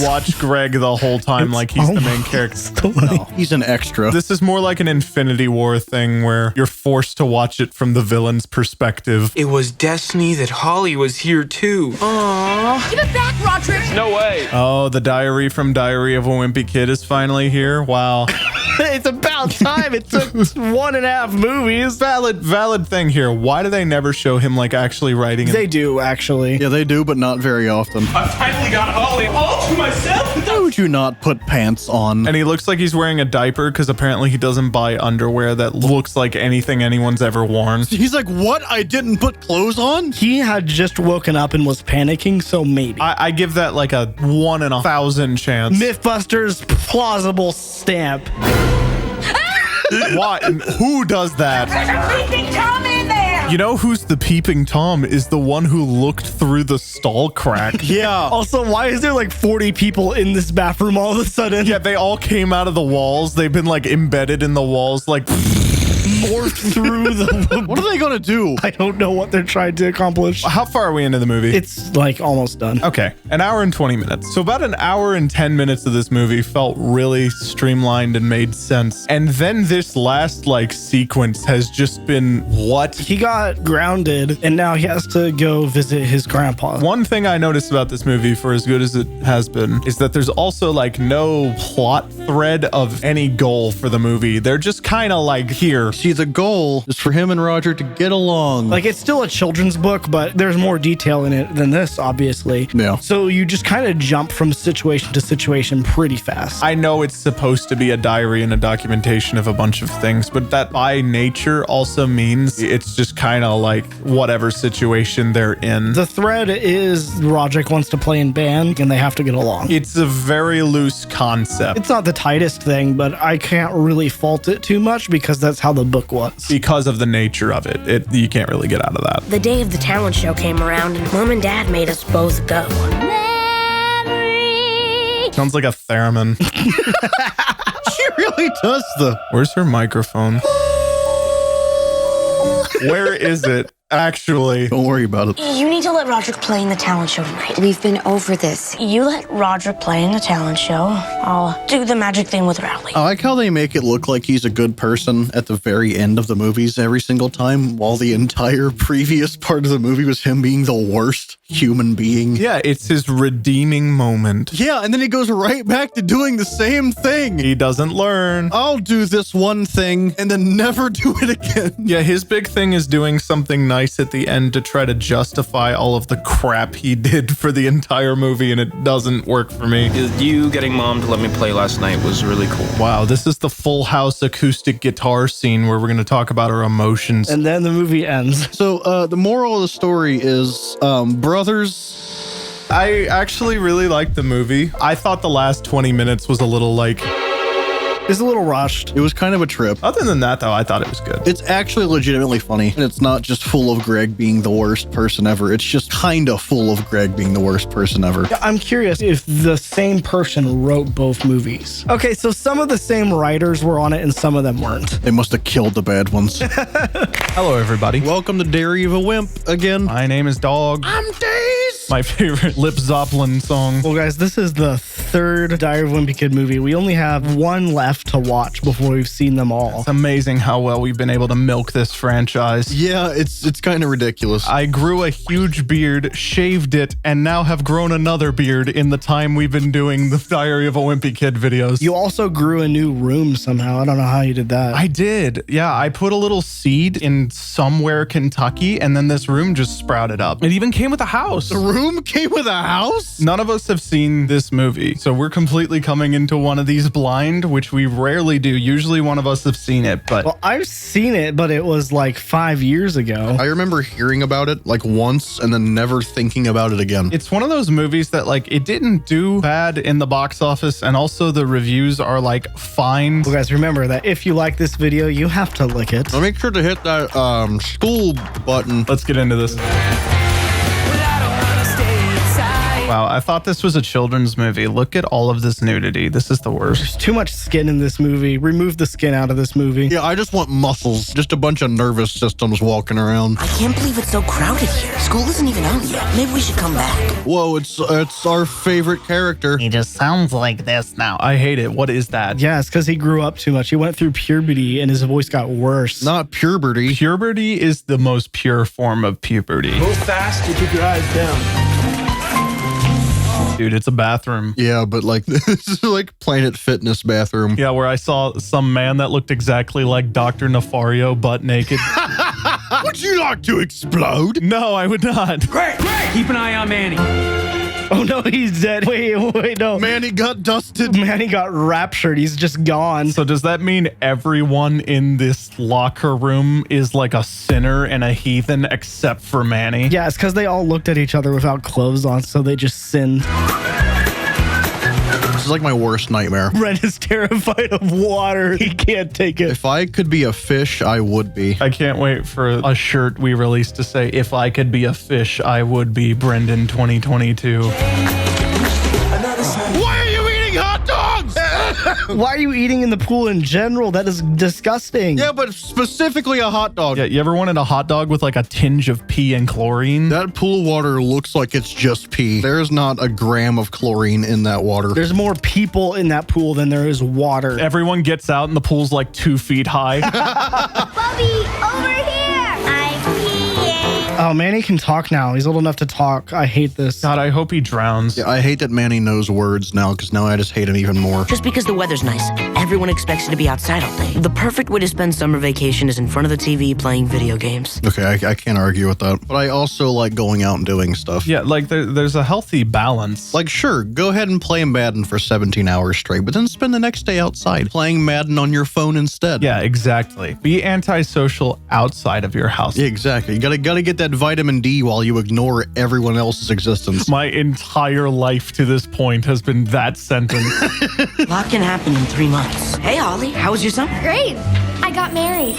watch Greg the whole time like he's the main character. No, he's an extra. This is more like an Infinity War thing where you're forced to watch it from the villain's perspective. It was destiny that Holly was here too. Aww. Give it back, Rodrick! No way. Oh, the diary from Diary of a Wimpy Kid is finally here. Wow. It's about time. It took 1.5 movies. Valid thing here. Why do they never show him like actually writing it? They do, actually. Yeah, they do, but not very often. I finally got Holly all to myself. Why would you not put pants on? And he looks like he's wearing a diaper because apparently he doesn't buy underwear that looks like anything anyone's ever worn. He's like, what? I didn't put clothes on? He had just woken up and was panicking, so maybe. I give that like a 1 in 1,000 chance. Mythbusters plausible stamp. Why? Who does that? There's a peeping Tom in there! You know who's the peeping Tom is the one who looked through the stall crack. Yeah. Also, why is there like 40 people in this bathroom all of a sudden? Yeah, they all came out of the walls. They've been like embedded in the walls, like morphed through the... What are they gonna do? I don't know what they're trying to accomplish. How far are we into the movie? It's like almost done. Okay, 1 hour and 20 minutes. So about 1 hour and 10 minutes of this movie felt really streamlined and made sense. And then this last like sequence has just been what? He got grounded and now he has to go visit his grandpa. One thing I noticed about this movie, for as good as it has been, is that there's also like no plot thread of any goal for the movie. They're just kind of like here. See, the goal is for him and Roger to get along. Like, it's still a children's book, but there's more detail in it than this, obviously. Yeah. So you just kind of jump from situation to situation pretty fast. I know it's supposed to be a diary and a documentation of a bunch of things, but that by nature also means it's just kind of like whatever situation they're in. The thread is Rodrick wants to play in band and they have to get along. It's a very loose concept. It's not the tightest thing, but I can't really fault it too much because that's how the book was. Because of the nature of it. You can't really get out of that. The day of the talent show came around and Mom and Dad made us both go. Sounds like a theremin. She really does the... Where's her microphone? Where is it? Actually, don't worry about it. You need to let Rodrick play in the talent show tonight. We've been over this. You let Rodrick play in the talent show. I'll do the magic thing with Rowley. I like how they make it look like he's a good person at the very end of the movies every single time, while the entire previous part of the movie was him being the worst human being. Yeah, it's his redeeming moment. Yeah, and then he goes right back to doing the same thing. He doesn't learn. I'll do this one thing and then never do it again. Yeah, his big thing is doing something nice at the end to try to justify all of the crap he did for the entire movie, and it doesn't work for me. You getting Mom to let me play last night was really cool. Wow, this is the Full House acoustic guitar scene where we're going to talk about our emotions. And then the movie ends. So the moral of the story is, brothers... I actually really liked the movie. I thought the last 20 minutes was a little like... It's a little rushed. It was kind of a trip. Other than that, though, I thought it was good. It's actually legitimately funny, and it's not just full of Greg being the worst person ever. It's just kind of full of Greg being the worst person ever. Yeah, I'm curious if the same person wrote both movies. Okay, so some of the same writers were on it and some of them weren't. They must have killed the bad ones. Hello, everybody. Welcome to Dairy of a Wimp again. My name is Dog. I'm Days. My favorite Lip Zoplin song. Well, guys, this is the third Diary of a Wimpy Kid movie. We only have one left to watch before we've seen them all. It's amazing how well we've been able to milk this franchise. Yeah, it's kind of ridiculous. I grew a huge beard, shaved it, and now have grown another beard in the time we've been doing the Diary of a Wimpy Kid videos. You also grew a new room somehow. I don't know how you did that. I did. Yeah, I put a little seed in somewhere Kentucky, and then this room just sprouted up. It even came with a house. The room came with a house? None of us have seen this movie, so we're completely coming into one of these blind, which we rarely do. Usually one of us have seen it, but... Well, I've seen it, but it was like 5 years ago. I remember hearing about it like once and then never thinking about it again. It's one of those movies that like it didn't do bad in the box office, and also the reviews are like fine. Well, guys, remember that if you like this video, you have to lick it. So make sure to hit that school button. Let's get into this. Wow, I thought this was a children's movie. Look at all of this nudity. This is the worst. There's too much skin in this movie. Remove the skin out of this movie. Yeah, I just want muscles. Just a bunch of nervous systems walking around. I can't believe it's so crowded here. School isn't even out yet. Maybe we should come back. Whoa, it's our favorite character. He just sounds like this now. I hate it. What is that? Yeah, it's because he grew up too much. He went through puberty and his voice got worse. Not puberty. Puberty is the most pure form of puberty. Move fast and keep your eyes down. Dude, it's a bathroom. Yeah, but like this is like Planet Fitness bathroom. Yeah, where I saw some man that looked exactly like Dr. Nefario butt naked. Would you like to explode? No, I would not. Greg, keep an eye on Manny. Oh no, he's dead. Wait, no. Manny got dusted. Manny got raptured. He's just gone. So does that mean everyone in this locker room is like a sinner and a heathen except for Manny? Yeah, it's because they all looked at each other without clothes on, so they just sinned. This is like my worst nightmare. Bren is terrified of water. He can't take it. If I could be a fish, I would be. I can't wait for a shirt we release to say, if I could be a fish, I would be Brendan 2022. Why are you eating hot dogs? Why are you eating in the pool in general? That is disgusting. Yeah, but specifically a hot dog. Yeah, you ever wanted a hot dog with like a tinge of pee and chlorine? That pool water looks like it's just pee. There's not a gram of chlorine in that water. There's more people in that pool than there is water. Everyone gets out and the pool's like 2 feet high. Bubby, over here! I'm peeing. Oh, Manny can talk now. He's old enough to talk. I hate this. God, I hope he drowns. Yeah, I hate that Manny knows words now, because now I just hate him even more. Just because the weather's nice, everyone expects you to be outside all day. The perfect way to spend summer vacation is in front of the TV playing video games. Okay, I can't argue with that. But I also like going out and doing stuff. Yeah, like there's a healthy balance. Like, sure, go ahead and play Madden for 17 hours straight, but then spend the next day outside playing Madden on your phone instead. Yeah, exactly. Be antisocial outside of your house. Yeah, exactly. You gotta get that vitamin D while you ignore everyone else's existence. My entire life to this point has been that sentence. A lot can happen in 3 months. Hey, Holly, how was your summer? Great. I got married.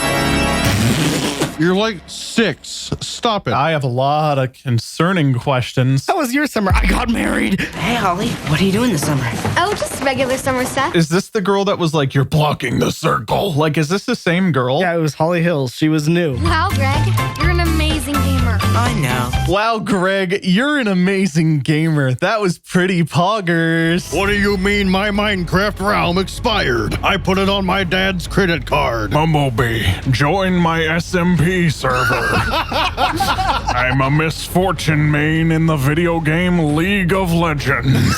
You're like 6. Stop it. I have a lot of concerning questions. How was your summer? I got married. Hey, Holly, what are you doing this summer? Oh, just regular summer stuff. Is this the girl that was like, you're blocking the circle? Like, is this the same girl? Yeah, it was Holly Hills. She was new. Wow, Greg, you're an amazing gamer. I know. Wow, Greg, you're an amazing gamer. That was pretty poggers. What do you mean my Minecraft realm expired? I put it on my dad's credit card. Bumblebee, join my SMP server. I'm a misfortune main in the video game League of Legends.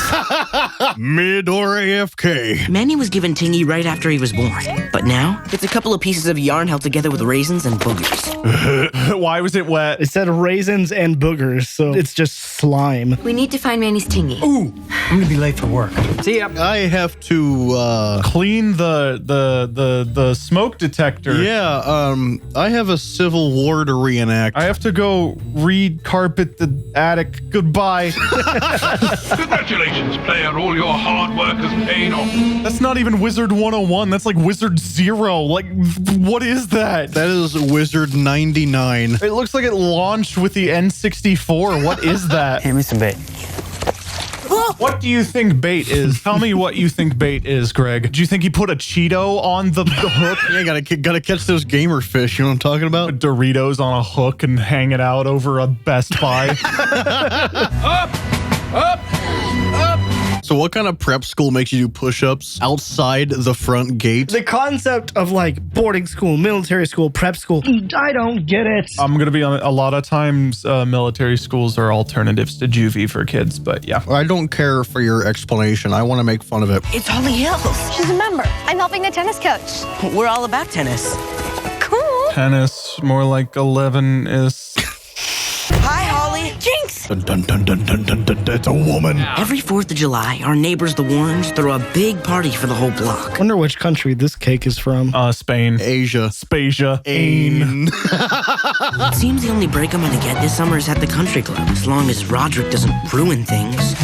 Mid or AFK. Manny was given Tingy right after he was born, but now it's a couple of pieces of yarn held together with raisins and boogers. Why was it wet? It said raisins and boogers, so it's just slime. We need to find Manny's tingy. Ooh, I'm gonna be late for work. See ya. I have to clean the smoke detector. Yeah, I have a Civil War to reenact. I have to go re-carpet the attic. Goodbye. Congratulations, player. All your hard work has paid off. That's not even Wizard 101. That's like Wizard 0. Like, what is that? That is Wizard 99. It looks like it launched with the N64. What is that? Hand me some bait. What do you think bait is? Tell me what you think bait is, Greg. Do you think he put a Cheeto on the hook? Yeah, gotta catch those gamer fish. You know what I'm talking about? Doritos on a hook and hang it out over a Best Buy. Up! So what kind of prep school makes you do push-ups outside the front gate? The concept of like boarding school, military school, prep school, I don't get it. I'm going to be on a lot of times military schools are alternatives to juvie for kids, but yeah. I don't care for your explanation. I want to make fun of it. It's Holly Hills. She's a member. I'm helping the tennis coach. We're all about tennis. Cool. Tennis, more like 11 is... Hi, Holly. Jinx! Dun, dun, dun, dun, dun, dun, dun, it's a woman. Every 4th of July, our neighbors, the Warrens, throw a big party for the whole block. Wonder which country this cake is from. Spain. Asia. Spasia. Ain. It seems the only break I'm gonna get this summer is at the country club, as long as Rodrick doesn't ruin things.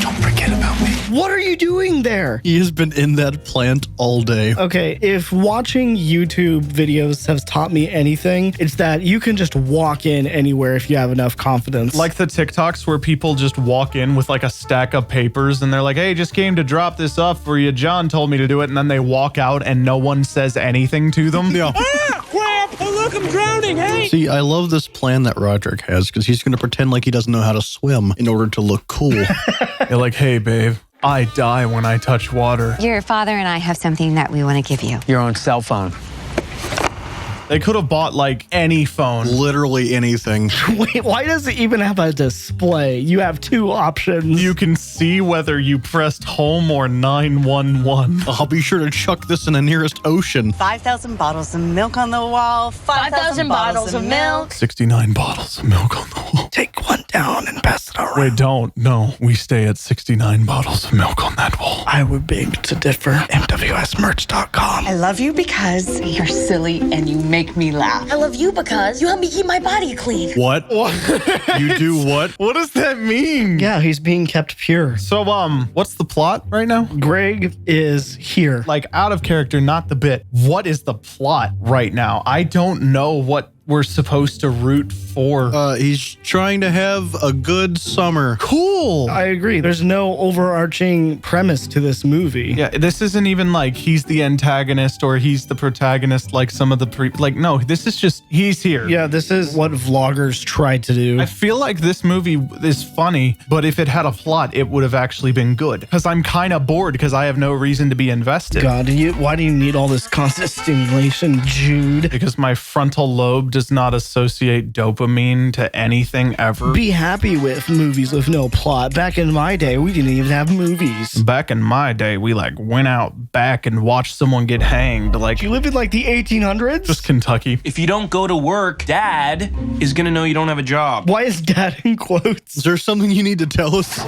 Don't forget about me. What are you doing there? He has been in that plant all day. Okay, if watching YouTube videos has taught me anything, it's that you can just walk in anywhere if you have enough confidence. Like the TikToks where people just walk in with like a stack of papers and they're like, hey, just came to drop this off for you. John told me to do it. And then they walk out and no one says anything to them. Yeah. Crap! Oh, look, I'm drowning. Hey! See, I love this plan that Rodrick has because he's going to pretend like he doesn't know how to swim in order to look cool. They're like, hey, babe, I die when I touch water. Your father and I have something that we want to give you. Your own cell phone. They could have bought like any phone. Literally anything. Wait, why does it even have a display? You have two options. You can see whether you pressed home or 911. I'll be sure to chuck this in the nearest ocean. 5,000 bottles of milk on the wall. 5,000 bottles of milk. 69 bottles of milk on the wall. Take one down and pass it around. Wait, don't. No, we stay at 69 bottles of milk on that wall. I would beg to differ. MWSmerch.com. I love you because you're silly and you make me laugh. I love you because you help me keep my body clean. What? You do what? What does that mean? Yeah, he's being kept pure. So, what's the plot right now? Greg is here. Like, out of character, not the bit. What is the plot right now? I don't know what we're supposed to root for. He's trying to have a good summer. Cool. I agree. There's no overarching premise to this movie. Yeah, this isn't even like he's the antagonist or he's the protagonist like some of the no, this is just he's here. Yeah, this is what vloggers tried to do. I feel like this movie is funny, but if it had a plot, it would have actually been good. Because I'm kind of bored because I have no reason to be invested. God, why do you need all this constant stimulation, Jude? Because my frontal lobe does not associate dopamine to anything ever. Be happy with movies with no plot. Back in my day, we didn't even have movies. Back in my day, we like went out back and watched someone get hanged. Like, you lived in like the 1800s? Just Kentucky. If you don't go to work, Dad is gonna know you don't have a job. Why is Dad in quotes? Is there something you need to tell us?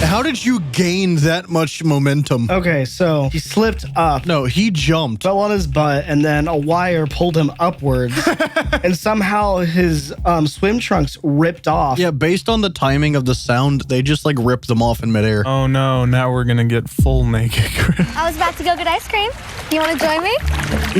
How did you gain that much momentum? Okay, so he slipped up. No, he jumped. Fell on his butt, and then a wire pulled him upwards. And somehow his swim trunks ripped off. Yeah, based on the timing of the sound, they just like ripped them off in midair. Oh no, now we're gonna get full naked. I was about to go get ice cream. You want to join me?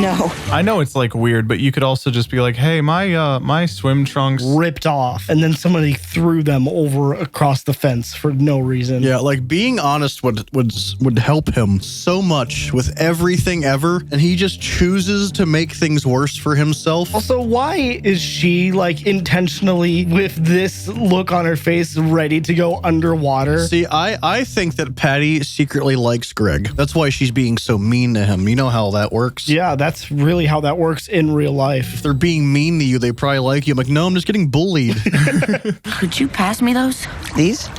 No. I know it's like weird, but you could also just be like, hey, my swim trunks ripped off. And then somebody threw them over across the fence for no reason. Yeah, like being honest would help him so much with everything ever, and he just chooses to make things worse for himself. Also, why is she like intentionally with this look on her face ready to go underwater? See, I think that Patty secretly likes Greg. That's why she's being so mean to him. You know how that works? Yeah, that's really how that works in real life. If they're being mean to you, they probably like you. I'm like, no, I'm just getting bullied. Could you pass me those? These?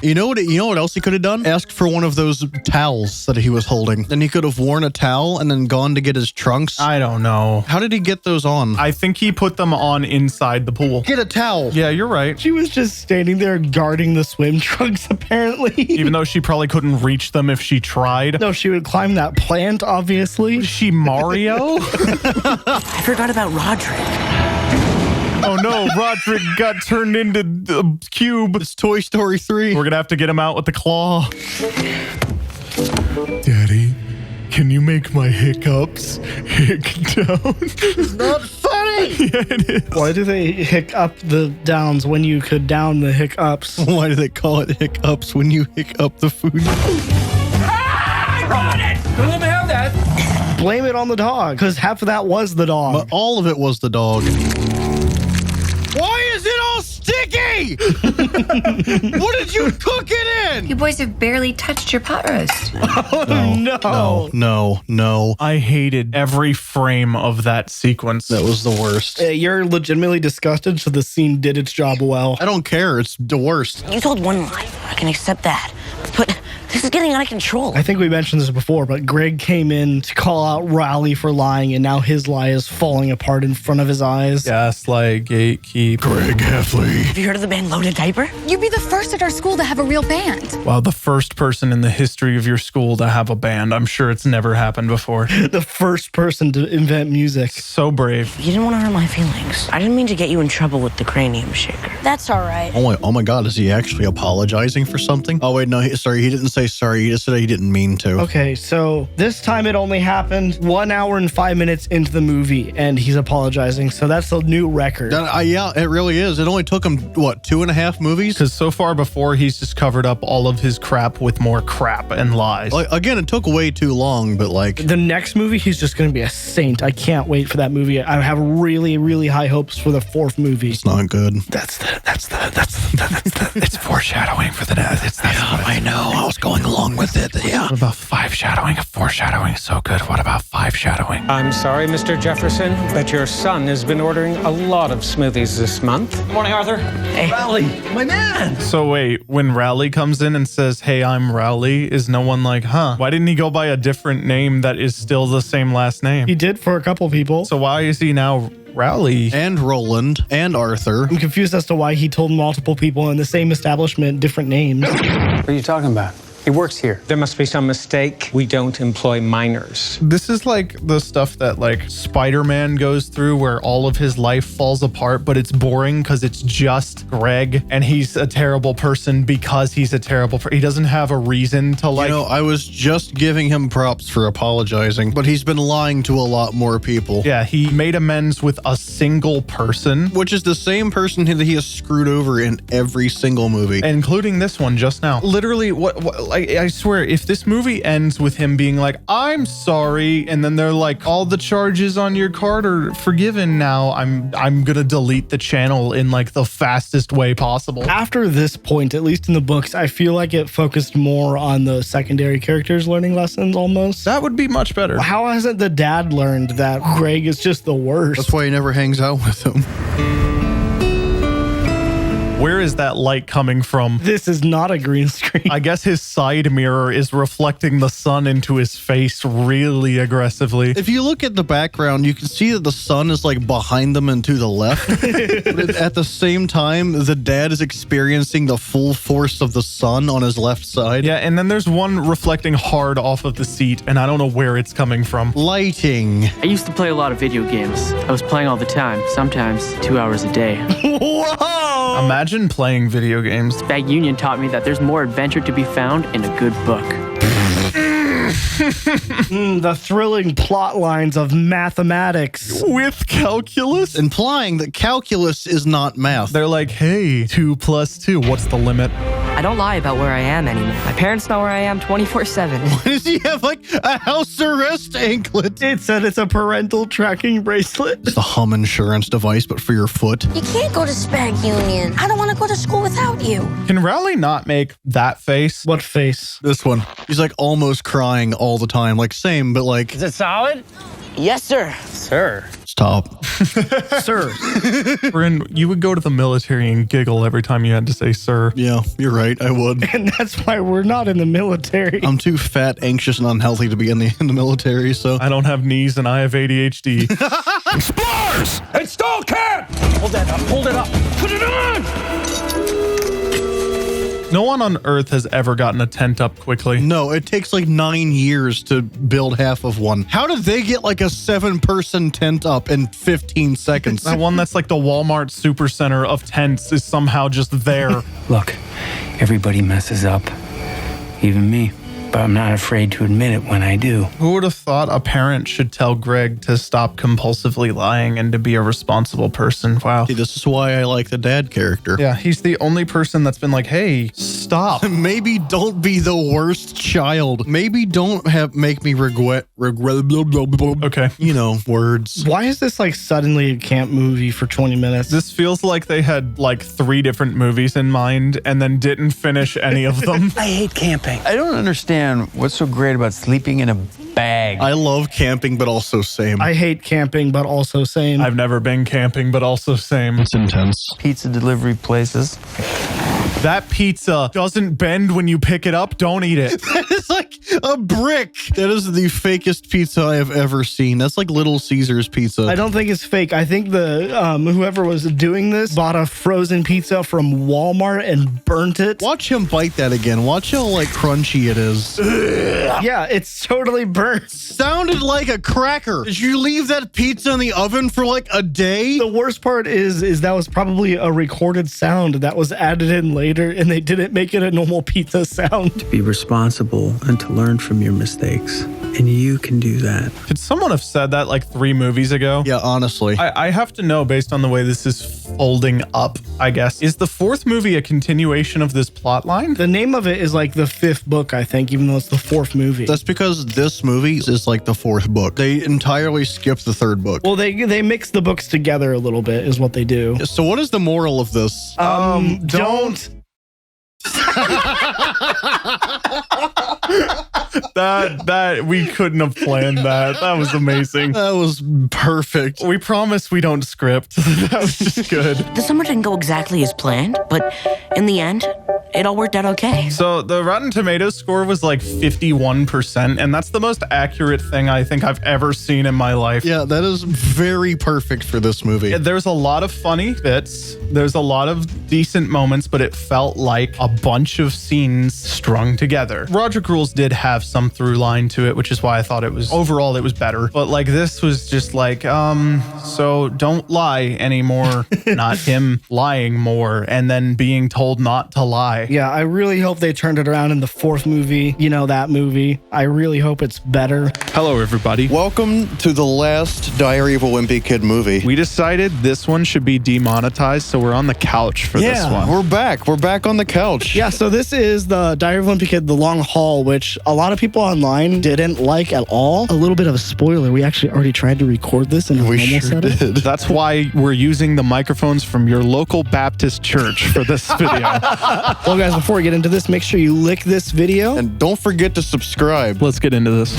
You know what else he could have done? Asked for one of those towels that he was holding. Then he could have worn a towel and then gone to get his trunks. I don't know. How did he get those on? I think he put them on inside the pool. Get a towel. Yeah, you're right. She was just standing there guarding the swim trunks, apparently. Even though she probably couldn't reach them if she tried. No, she would climb that plant, obviously. Is she Mario? I forgot about Rodrick. Oh no, Rodrick got turned into the cube. It's Toy Story 3. We're gonna have to get him out with the claw. Daddy, can you make my hiccups hick down? It's not funny! Yeah, it is. Why do they hick up the downs when you could down the hiccups? Why do they call it hiccups when you hick up the food? I brought it! Don't let me have that. Blame it on the dog, because half of that was the dog. But all of it was the dog. Why is it all sticky? What did you cook it in? You boys have barely touched your pot roast. No. I hated every frame of that sequence. That was the worst. You're legitimately disgusted, so the scene did its job well. I don't care. It's the worst. You told one lie. I can accept that. But this is getting out of control. I think we mentioned this before, but Greg came in to call out Riley for lying, and now his lie is falling apart in front of his eyes. Gaslight, gatekeep. Greg Heffley. Have you heard of the band Loaded Diaper? You'd be the first at our school to have a real band. Wow, the first person in the history of your school to have a band. I'm sure it's never happened before. The first person to invent music. So brave. You didn't want to hurt my feelings. I didn't mean to get you in trouble with the cranium shaker. That's all right. Oh my God, is he actually apologizing for something? Oh wait, no, sorry, he didn't say sorry. He just said he didn't mean to. Okay, so this time it only happened 1 hour and 5 minutes into the movie, and he's apologizing. So that's a new record. Yeah, it really is. It only took him, what, 2.5 movies? Because so far before, he's just covered up all of his crap with more crap and lies. Like, again, it took way too long, but like... The next movie, he's just going to be a saint. I can't wait for that movie. I have really, really high hopes for the 4th movie. It's not good. That's It's foreshadowing for the next. I know. I was going along with it. Yeah. What about 5 shadowing? 4 shadowing is so good. What about 5 shadowing? I'm sorry, Mr. Jefferson, but your son has been ordering a lot of smoothies this month. Good morning, Arthur. Hey, Rowley, my man. So wait, when Rowley comes in and says, "Hey, I'm Rowley," is no one like, huh? Why didn't he go by a different name that is still the same last name? He did for a couple people. So why is he now Rowley? And Roland and Arthur. I'm confused as to why he told multiple people in the same establishment different names. What are you talking about? He works here. There must be some mistake. We don't employ minors. This is like the stuff that like Spider-Man goes through where all of his life falls apart, but it's boring because it's just Greg and he's a terrible person because he's a terrible person. He doesn't have a reason to like... You know, I was just giving him props for apologizing, but he's been lying to a lot more people. Yeah, he made amends with a single person. Which is the same person that he has screwed over in every single movie. Including this one just now. Literally, what I swear, if this movie ends with him being like, "I'm sorry," and then they're like, "All the charges on your card are forgiven now," I'm gonna delete the channel in like the fastest way possible. After this point, at least in the books, I feel like it focused more on the secondary characters learning lessons almost. That would be much better. How hasn't the dad learned that Greg is just the worst? That's why he never hangs out with him. Where is that light coming from? This is not a green screen. I guess his side mirror is reflecting the sun into his face really aggressively. If you look at the background, you can see that the sun is like behind them and to the left. But at the same time, the dad is experiencing the full force of the sun on his left side. Yeah, and then there's one reflecting hard off of the seat, and I don't know where it's coming from. Lighting. I used to play a lot of video games. I was playing all the time, sometimes 2 hours a day. Whoa! Imagine playing video games. Bag Union taught me that there's more adventure to be found in a good book. The thrilling plot lines of mathematics. With calculus? Implying that calculus is not math. They're like, hey, 2 plus 2, what's the limit? I don't lie about where I am anymore. My parents know where I am 24/7. Why does he have like a house arrest anklet? It said it's a parental tracking bracelet. It's the hum insurance device, but for your foot. You can't go to Spag Union. I don't want to go to school without you. Can Rowley not make that face? What face? This one. He's like almost crying all the time. Like same, but like... Is it solid? Yes, sir. Sir. Stop. Sir. Bren, you would go to the military and giggle every time you had to say sir. Yeah, you're right. I would. And that's why we're not in the military. I'm too fat, anxious, and unhealthy to be in the military, so. I don't have knees and I have ADHD. Explorers! Install camp! Hold that up, hold it up. Put it on! No one on Earth has ever gotten a tent up quickly. No, it takes like 9 years to build half of one. How did they get like a 7-person tent up in 15 seconds? That one that's like the Walmart Supercenter of tents is somehow just there. Look, everybody messes up, even me. But I'm not afraid to admit it when I do. Who would have thought a parent should tell Greg to stop compulsively lying and to be a responsible person? Wow. See, this is why I like the dad character. Yeah, he's the only person that's been like, hey, stop. Maybe don't be the worst child. Maybe don't make me regret. Okay. You know, words. Why is this like suddenly a camp movie for 20 minutes? This feels like they had like 3 different movies in mind and then didn't finish any of them. I hate camping. I don't understand what's so great about sleeping in a bag. I love camping, but also same. I hate camping, but also same. I've never been camping, but also same. It's intense. Pizza delivery places. That pizza doesn't bend when you pick it up. Don't eat it. That is like a brick. That is the fakest pizza I have ever seen. That's like Little Caesars pizza. I don't think it's fake. I think the whoever was doing this bought a frozen pizza from Walmart and burnt it. Watch him bite that again. Watch how like crunchy it is. Yeah, it's totally burnt. Sounded like a cracker. Did you leave that pizza in the oven for like a day? The worst part is that was probably a recorded sound that was added in later, and they didn't make it a normal pizza sound. To be responsible and to learn from your mistakes. And you can do that. Could someone have said that like 3 movies ago? Yeah, honestly. I have to know, based on the way this is folding up, I guess. Is the 4th movie a continuation of this plot line? The name of it is like the 5th book, I think, even though it's the 4th movie. That's because this movie is like the 4th book. They entirely skipped the 3rd book. Well, they mix the books together a little bit is what they do. So what is the moral of this? Don't. that we couldn't have planned that. That was amazing. That was perfect. We promise we don't script. That was just good. The summer didn't go exactly as planned, but in the end, it all worked out okay. So the Rotten Tomatoes score was like 51%, and that's the most accurate thing I think I've ever seen in my life. Yeah, that is very perfect for this movie. Yeah, there's a lot of funny bits. There's a lot of decent moments, but it felt like a bunch of scenes strung together. Rodrick Rules did have some through line to it, which is why I thought it was overall it was better. But like this was just like, so don't lie anymore. Not him lying more and then being told not to lie. Yeah, I really hope they turned it around in the 4th movie. You know, that movie. I really hope it's better. Hello, everybody. Welcome to the last Diary of a Wimpy Kid movie. We decided this one should be demonetized, so we're on the couch for this one. We're back. We're back on the couch. Yeah, so this is the Diary of a Wimpy Kid, The Long Haul, which a lot of people online didn't like at all. A little bit of a spoiler. We actually already tried to record this in a normal setting. Did. That's why we're using the microphones from your local Baptist church for this video. Well, guys, before we get into this, make sure you lick this video. And don't forget to subscribe. Let's get into this.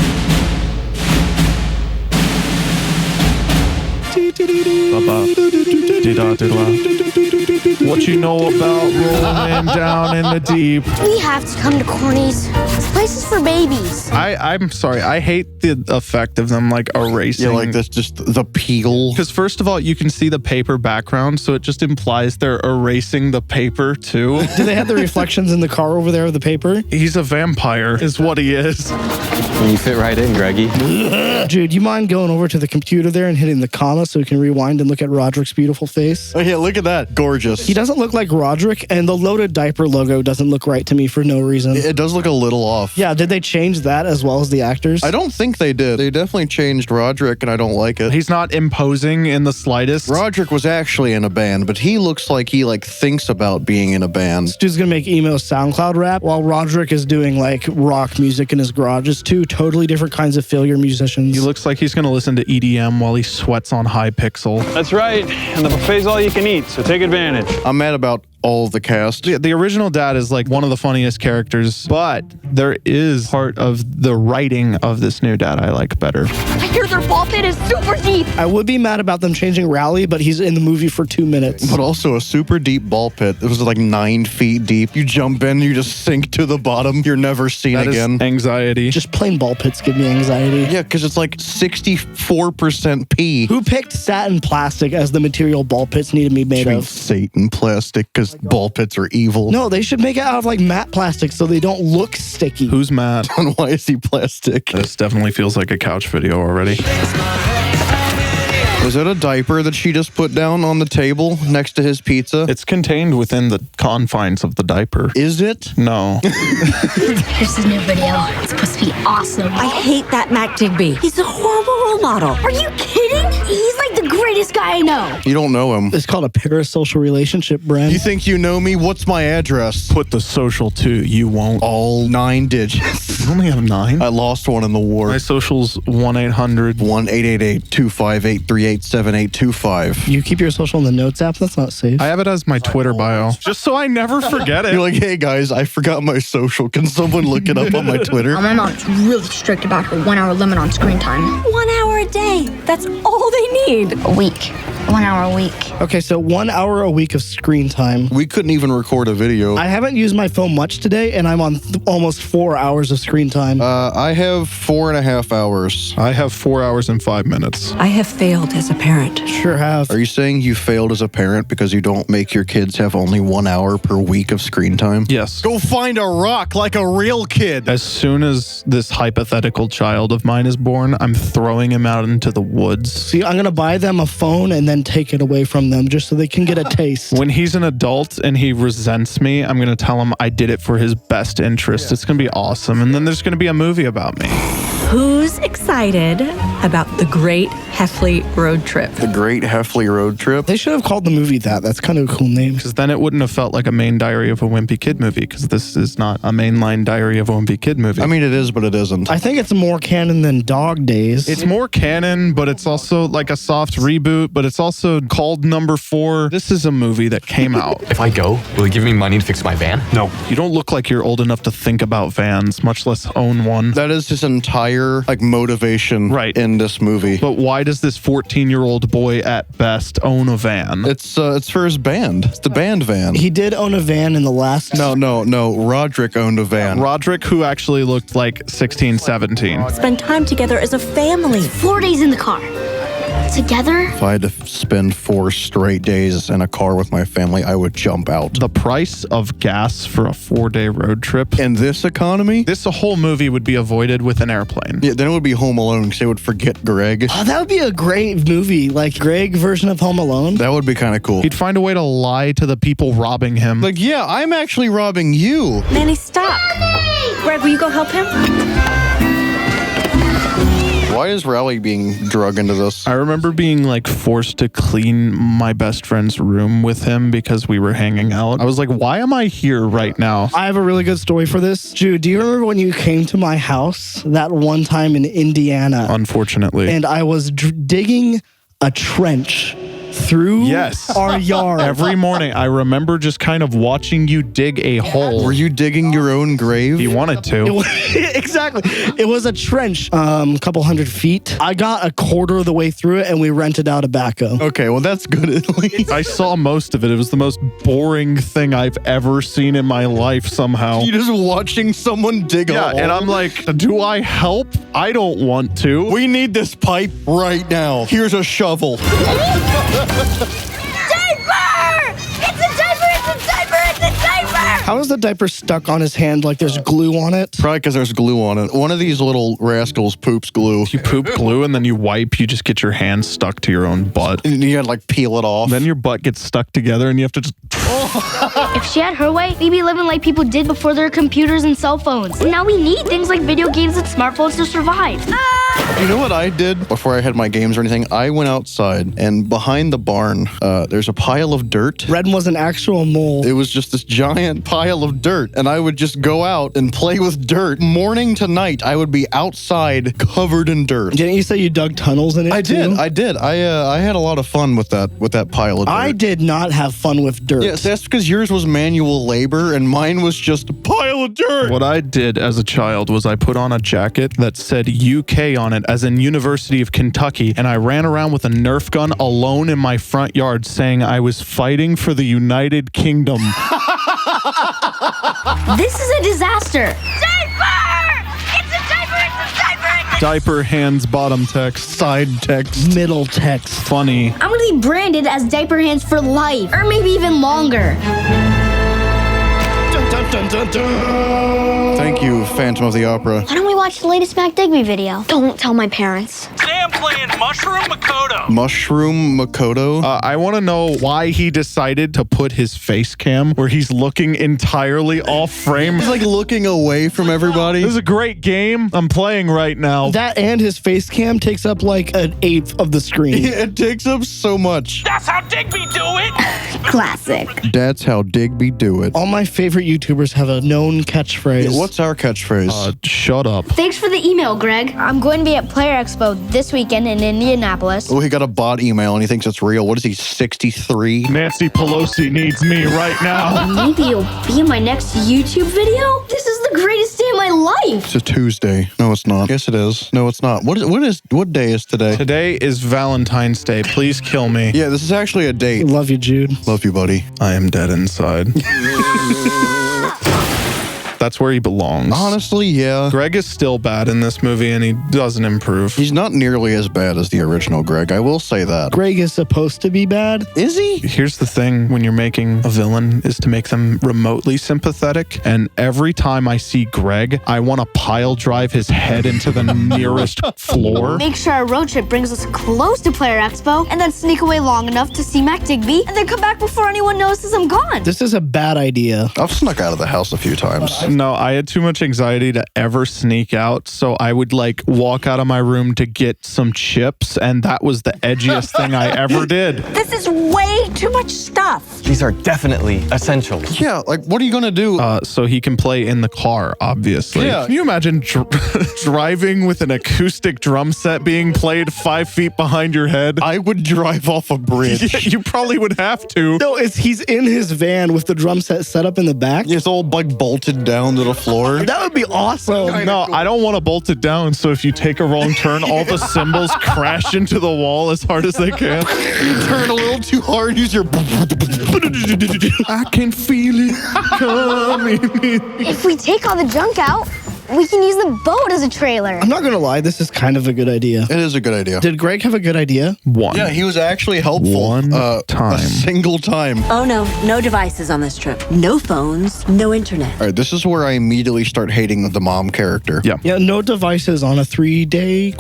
What you know about rolling down in the deep? We have to come to Corny's. This place is for babies. I'm sorry. I hate the effect of them like erasing. Yeah, like that's just the peel. Because first of all, you can see the paper background, so it just implies they're erasing the paper too. Do they have the reflections in the car over there of the paper? He's a vampire, is what he is. You fit right in, Greggy. Jude, you mind going over to the computer there and hitting the comma so we can rewind and look at Rodrick's beautiful face? Oh yeah, look at that. Gorgeous. He doesn't look like Rodrick, and the loaded diaper logo doesn't look right to me for no reason. It does look a little off. Yeah, did they change that as well as the actors? I don't think they did. They definitely changed Rodrick, and I don't like it. He's not imposing in the slightest. Rodrick was actually in a band, but he looks like he thinks about being in a band. This dude's gonna make emo SoundCloud rap while Rodrick is doing rock music in his garage. It's 2 totally different kinds of failure musicians. He looks like he's gonna listen to EDM while he sweats on Hypixel. That's right. And the buffet's all you can eat, so take advantage. I'm mad about all of the cast. The original dad is like one of the funniest characters, but there is part of the writing of this new dad I like better. I hear their ball pit is super deep. I would be mad about them changing Rowley, but he's in the movie for 2 minutes. But also a super deep ball pit. It was like 9 feet deep. You jump in, you just sink to the bottom. You're never seen That again. is anxiety. Just plain ball pits give me anxiety. Yeah, because it's like 64% pee. Who picked satin plastic as the material ball pits need to be made of? Satan plastic, because ball pits are evil. No, they should make it out of like matte plastic so they don't look sticky. Who's Matt? And why is he plastic? This definitely feels like a couch video already. Was that a diaper that she just put down on the table next to his pizza? It's contained within the confines of the diaper. Is it? No. Here's his new video. It's supposed to be awesome. I hate that Mac Digby. He's a horrible role model. Are you kidding? He's like the greatest guy I know. You don't know him. It's called a parasocial relationship, Bren. You think you know me? What's my address? Put the social too. You won't. All 9 digits. You only have 9? I lost one in the war. My social's 1-800. 1-888-258-387825. You keep your social in the notes app? That's not safe. I have it as my Twitter bio. Just so I never forget it. You're like, hey guys, I forgot my social. Can someone look it up on my Twitter? My mom's really strict about her 1 hour limit on screen time. 1 hour a day. That's all they need. A week. 1 hour a week. Okay, so 1 hour a week of screen time. We couldn't even record a video. I haven't used my phone much today, and I'm on almost 4 hours of screen time. I have 4.5 hours. I have 4 hours and 5 minutes. I have failed as a parent. Sure have. Are you saying you failed as a parent because you don't make your kids have only 1 hour per week of screen time? Yes. Go find a rock like a real kid. As soon as this hypothetical child of mine is born, I'm throwing him out into the woods. See, I'm going to buy them a phone and then take it away from them just so they can get a taste. When he's an adult and he resents me, I'm going to tell him I did it for his best interest. It's going to be awesome. And then there's going to be a movie about me. Who's excited about the Great Heffley Road Trip? The Great Heffley Road Trip? They should have called the movie that. That's kind of a cool name. Because then it wouldn't have felt like a main Diary of a Wimpy Kid movie, because this is not a mainline Diary of a Wimpy Kid movie. I mean, it is, but it isn't. I think it's more canon than Dog Days. It's more canon, but it's also like a soft reboot, but it's also called Number 4. This is a movie that came out. If I go, will you give me money to fix my van? No. You don't look like you're old enough to think about vans, much less own one. That is his entire motivation in this movie. But why does this 14-year-old boy at best own a van? It's for his band. It's the band van. He did own a van in the last... No. Rodrick owned a van. Rodrick, who actually looked like 16, 17. Spend time together as a family. 4 days in the car. Together? If I had to spend 4 straight days in a car with my family, I would jump out. The price of gas for a 4-day road trip. In this economy? This whole movie would be avoided with an airplane. Yeah, then it would be Home Alone because they would forget Greg. Oh, that would be a great movie. Like Greg version of Home Alone. That would be kind of cool. He'd find a way to lie to the people robbing him. Like, yeah, I'm actually robbing you. Manny, stop. Greg, will you go help him? Why is Rowley being drug into this? I remember being forced to clean my best friend's room with him because we were hanging out. I was like, why am I here right now? I have a really good story for this. Jude, do you remember when you came to my house that one time in Indiana? Unfortunately. And I was digging a trench through our yard. Every morning, I remember just kind of watching you dig a hole. Were you digging your own grave? He wanted to. Exactly. It was a trench, a couple 100 feet. I got a quarter of the way through it and we rented out a backhoe. Okay, well, that's good at least. I saw most of it. It was the most boring thing I've ever seen in my life somehow. You just watching someone dig a hole? And I'm like, do I help? I don't want to. We need this pipe right now. Here's a shovel. How is the diaper stuck on his hand like there's glue on it? Probably because there's glue on it. One of these little rascals poops glue. You poop glue and then you wipe, you just get your hand stuck to your own butt. And you gotta peel it off. Then your butt gets stuck together and you have to just... If she had her way, we'd be living like people did before there were computers and cell phones. And now we need things like video games and smartphones to survive. You know what I did before I had my games or anything? I went outside and behind the barn, there's a pile of dirt. Red was an actual mole. It was just this giant pile of dirt. And I would just go out and play with dirt. Morning to night, I would be outside covered in dirt. Didn't you say you dug tunnels in it? I did. I had a lot of fun with that pile of dirt. I did not have fun with dirt. Yeah, Yes, that's because yours was manual labor and mine was just a pile of dirt. What I did as a child was I put on a jacket that said UK on it, as in University of Kentucky, and I ran around with a Nerf gun alone in my front yard saying I was fighting for the United Kingdom. This is a disaster. Diaper! It's a diaper! It's a diaper! Diaper hands bottom text. Side text. Middle text. Funny. I'm gonna be branded as diaper hands for life, or maybe even longer. Dun, dun, dun, dun, dun. Thank you, Phantom of the Opera. Why don't we watch the latest Mac Digby video? Don't tell my parents. Today I'm playing Mushroom Makoto. Mushroom Makoto. I want to know why he decided to put his face cam where he's looking entirely off frame. He's like looking away from everybody. This is a great game I'm playing right now. That and his face cam takes up like 1/8 of the screen. It takes up so much. That's how Digby do it. Classic. That's how Digby do it. All my favorite YouTubers have a known catchphrase. Yeah, what's our catchphrase? Shut up. Thanks for the email, Greg. I'm going to be at Player Expo this weekend in Indianapolis. Oh, he got a bot email and he thinks it's real. What is he, 63? Nancy Pelosi needs me right now. Maybe you'll be in my next YouTube video? This is the greatest day of my life. It's a Tuesday. No, it's not. Yes, it is. No, it's not. What day is today? Today is Valentine's Day. Please kill me. Yeah, this is actually a date. Love you, Jude. Love you, buddy. I am dead inside. That's where he belongs. Honestly, yeah. Greg is still bad in this movie and he doesn't improve. He's not nearly as bad as the original Greg. I will say that. Greg is supposed to be bad. Is he? Here's the thing when you're making a villain is to make them remotely sympathetic. And every time I see Greg, I want to pile drive his head into the nearest floor. Make sure our road trip brings us close to Player Expo and then sneak away long enough to see Mac Digby and then come back before anyone notices I'm gone. This is a bad idea. I've snuck out of the house a few times. No, I had too much anxiety to ever sneak out, so I would like walk out of my room to get some chips, and that was the edgiest thing I ever did. This is way too much stuff. These are definitely essentials. Yeah, like what are you gonna do? So he can play in the car, obviously. Yeah. Can you imagine driving with an acoustic drum set being played 5 feet behind your head? I would drive off a bridge. Yeah, you probably would have to. No, he's in his van with the drum set set up in the back. It's all like bolted down to the floor. That would be awesome. No, I don't want to bolt it down, so if you take a wrong turn, all the cymbals crash into the wall as hard as they can. You turn a little too hard, use your... I can feel it coming. If we take all the junk out, we can use the boat as a trailer. I'm not gonna lie, this is kind of a good idea. It is a good idea. Did Greg have a good idea? One. Yeah, he was actually helpful. One time. A single time. Oh no, no devices on this trip. No phones, no internet. All right, this is where I immediately start hating the mom character. Yeah. Yeah, no devices on a 3-day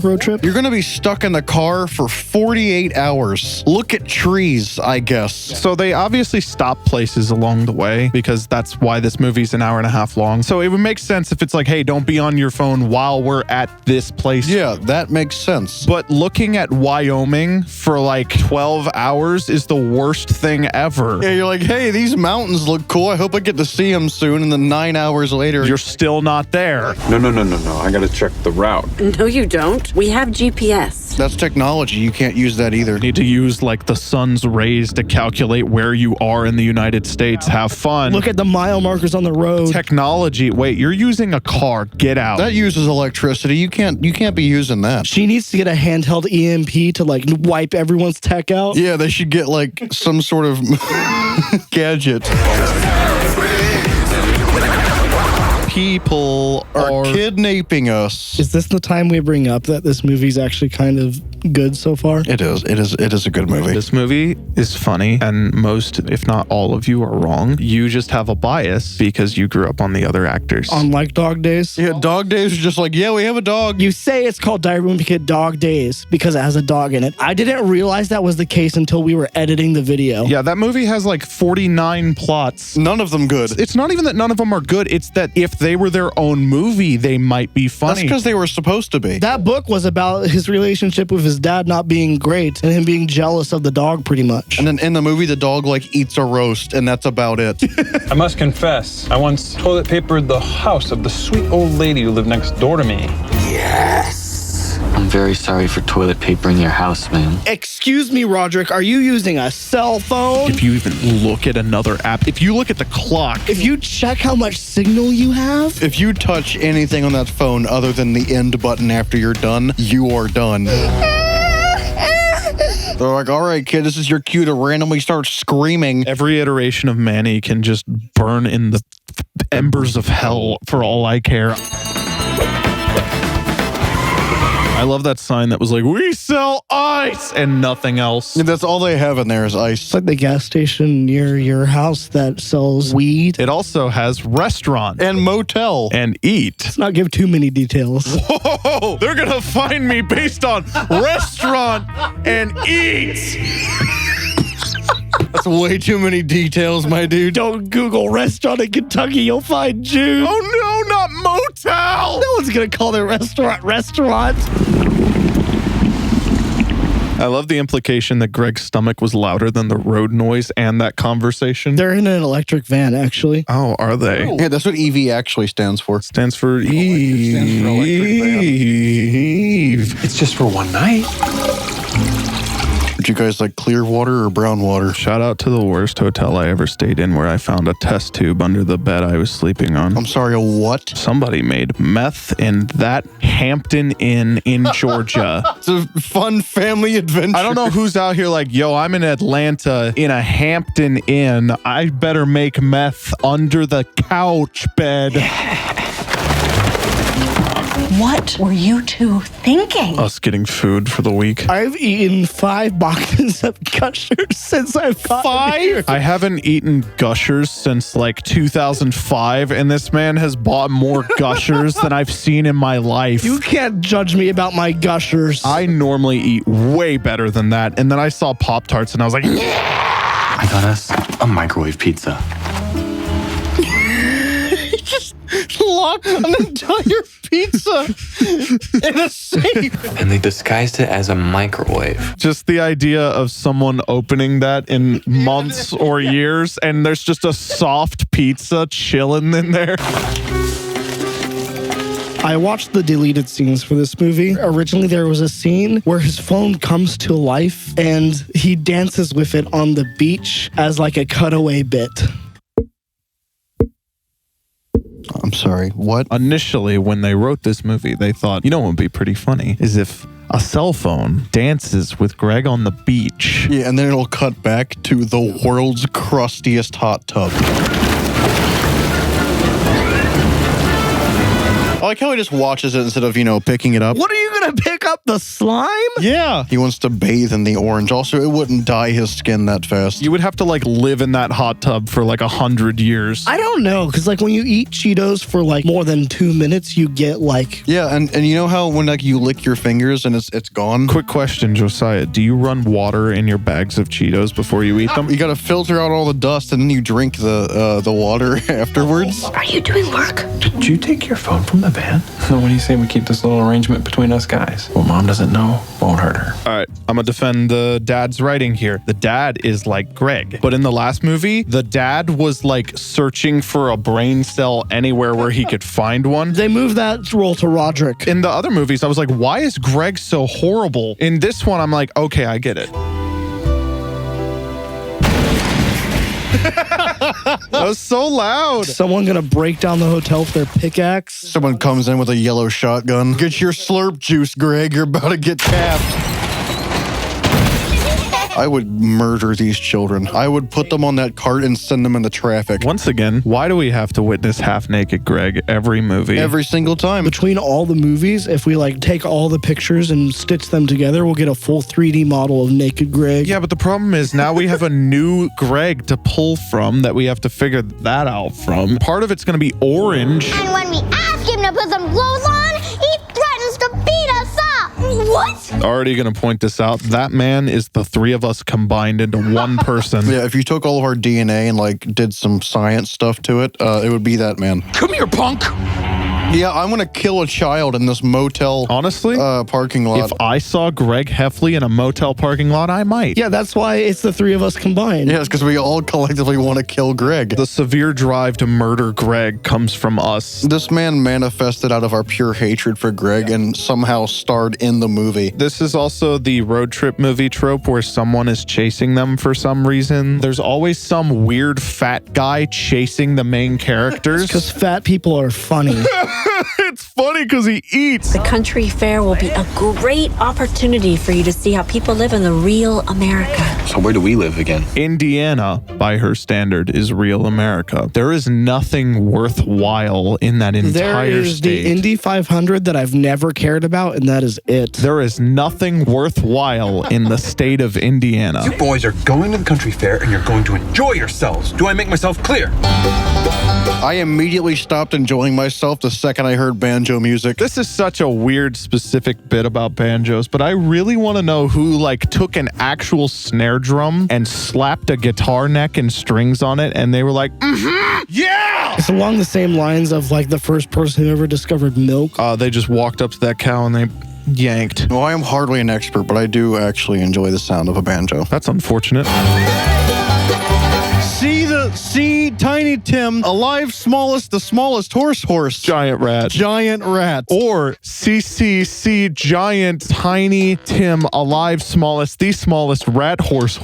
road trip. You're gonna be stuck in the car for 48 hours. Look at trees, I guess. So they obviously stop places along the way because that's why this movie's an hour and a half long. So it would make sense if it's like, hey, don't be on your phone while we're at this place. Yeah, that makes sense. But looking at Wyoming for like 12 hours is the worst thing ever. Yeah, you're like, hey, these mountains look cool. I hope I get to see them soon. And then 9 hours later, you're still not there. No. I gotta check the route. No, you don't. We have GPS. That's technology. You can't use that either. You need to use like the sun's rays to calculate where you are in the United States. Have fun. Look at the mile markers on the road. Technology. Wait, you're using a car. Get out. That uses electricity. You can't be using that. She needs to get a handheld EMP to like wipe everyone's tech out. Yeah, they should get like some sort of gadget. People are kidnapping us. Is this the time we bring up that this movie's actually kind of good so far? It is. It is a good movie. This movie is funny, and most, if not all of you, are wrong. You just have a bias because you grew up on the other actors. Unlike Dog Days? Yeah, Dog Days is just like, yeah, we have a dog. You say it's called Wimpy Kid Dog Days because it has a dog in it. I didn't realize that was the case until we were editing the video. Yeah, that movie has like 49 plots. None of them good. It's not even that none of them are good. It's that if they were their own movie, they might be funny. That's because they were supposed to be. That book was about his relationship with his dad not being great and him being jealous of the dog pretty much. And then in the movie, the dog like eats a roast and that's about it. I must confess, I once toilet papered the house of the sweet old lady who lived next door to me. Yes. I'm very sorry for toilet papering your house, man. Excuse me, Rodrick, are you using a cell phone? If you even look at another app, if you look at the clock, If you check how much signal you have? If you touch anything on that phone other than the end button after you're done, you are done. They're like, all right, kid, this is your cue to randomly start screaming. every iteration of Manny can just burn in the embers of hell for all I care. I love that sign that was like, we sell ice and nothing else. That's all they have in there is ice. It's like the gas station near your house that sells weed. It also has restaurant and motel and eat. Let's not give too many details. Whoa, they're gonna find me based on restaurant and eat. That's way too many details, my dude. Don't Google restaurant in Kentucky. You'll find Jude. Oh no, not motel. No one's going to call their restaurant. I love the implication that Greg's stomach was louder than the road noise and that conversation. They're in an electric van, actually. Oh, are they? Yeah, that's what EV actually stands for. Stands for Eve. It's just for one night. Would you guys like clear water or brown water? Shout out to the worst hotel I ever stayed in, where I found a test tube under the bed I was sleeping on. I'm sorry, a what? Somebody made meth in that Hampton Inn in Georgia. It's a fun family adventure. I don't know who's out here like, yo, I'm in Atlanta in a Hampton Inn. I better make meth under the couch bed. What were you two thinking? Us getting food for the week. I've eaten 5 boxes of Gushers since I've gotten here. I haven't eaten Gushers since like 2005, and this man has bought more Gushers than I've seen in my life. You can't judge me about my Gushers. I normally eat way better than that, and then I saw Pop-Tarts, and I was like, yeah! I got us a microwave pizza. Lock an entire pizza in a safe. And they disguised it as a microwave. Just the idea of someone opening that in months or years, and there's just a soft pizza chilling in there. I watched the deleted scenes for this movie. Originally, there was a scene where his phone comes to life and he dances with it on the beach as like a cutaway bit. I'm sorry, what? Initially, when they wrote this movie, they thought, you know what would be pretty funny is if a cell phone dances with Greg on the beach. Yeah, and then it'll cut back to the world's crustiest hot tub. I like how he just watches it instead of, picking it up. What are you going to pick up, the slime? Yeah. He wants to bathe in the orange. Also, it wouldn't dye his skin that fast. You would have to live in that hot tub for 100 years. I don't know, because when you eat Cheetos for more than 2 minutes, you get Yeah, and you know how when you lick your fingers and it's gone? Quick question, Josiah. Do you run water in your bags of Cheetos before you eat them? You got to filter out all the dust and then you drink the water afterwards. Are you doing work? Did you take your phone from the van? What do you say we keep this little arrangement between us guys? What Mom doesn't know won't hurt her. All right, I'm going to defend the dad's writing here. The dad is like Greg. But in the last movie, the dad was searching for a brain cell anywhere where he could find one. They moved that role to Rodrick. In the other movies, I was like, why is Greg so horrible? In this one, I'm like, okay, I get it. That was so loud. Someone gonna break down the hotel with their pickaxe? Someone comes in with a yellow shotgun. Get your slurp juice, Greg. You're about to get capped. I would murder these children. I would put them on that cart and send them into traffic. Once again, why do we have to witness half-naked Greg every movie? Every single time. Between all the movies, if we take all the pictures and stitch them together, we'll get a full 3D model of naked Greg. Yeah, but the problem is now we have a new Greg to pull from that we have to figure that out from. Part of it's going to be orange. And when we ask him to put some clothes on, he threatens to beat us up. What? Already going to point this out. That man is the 3 of us combined into one person. Yeah, if you took all of our DNA and did some science stuff to it, it would be that man. Come here, punk! Yeah, I'm gonna kill a child in this motel. Honestly, parking lot. If I saw Greg Heffley in a motel parking lot, I might. Yeah, that's why it's the three of us combined. Yeah, it's because we all collectively want to kill Greg. The severe drive to murder Greg comes from us. This man manifested out of our pure hatred for Greg and somehow starred in the movie. This is also the road trip movie trope where someone is chasing them for some reason. There's always some weird fat guy chasing the main characters. Because fat people are funny. It's funny because he eats. The country fair will be a great opportunity for you to see how people live in the real America. So where do we live again? Indiana, by her standard, is real America. There is nothing worthwhile in that entire There is state. the Indy 500 that I've never cared about, and that is it. There is nothing worthwhile in the state of Indiana. You boys are going to the country fair and you're going to enjoy yourselves. Do I make myself clear? I immediately stopped enjoying myself the second I heard banjo music. This is such a weird specific bit about banjos, but I really want to know who took an actual snare drum and slapped a guitar neck and strings on it, and they were like, yeah! It's along the same lines of the first person who ever discovered milk. They just walked up to that cow and they yanked. Well, I am hardly an expert, but I do actually enjoy the sound of a banjo. That's unfortunate. See Tiny Tim, alive the smallest horse. Giant rat. Giant rat. Or CCC, giant, tiny Tim, alive the smallest rat horse.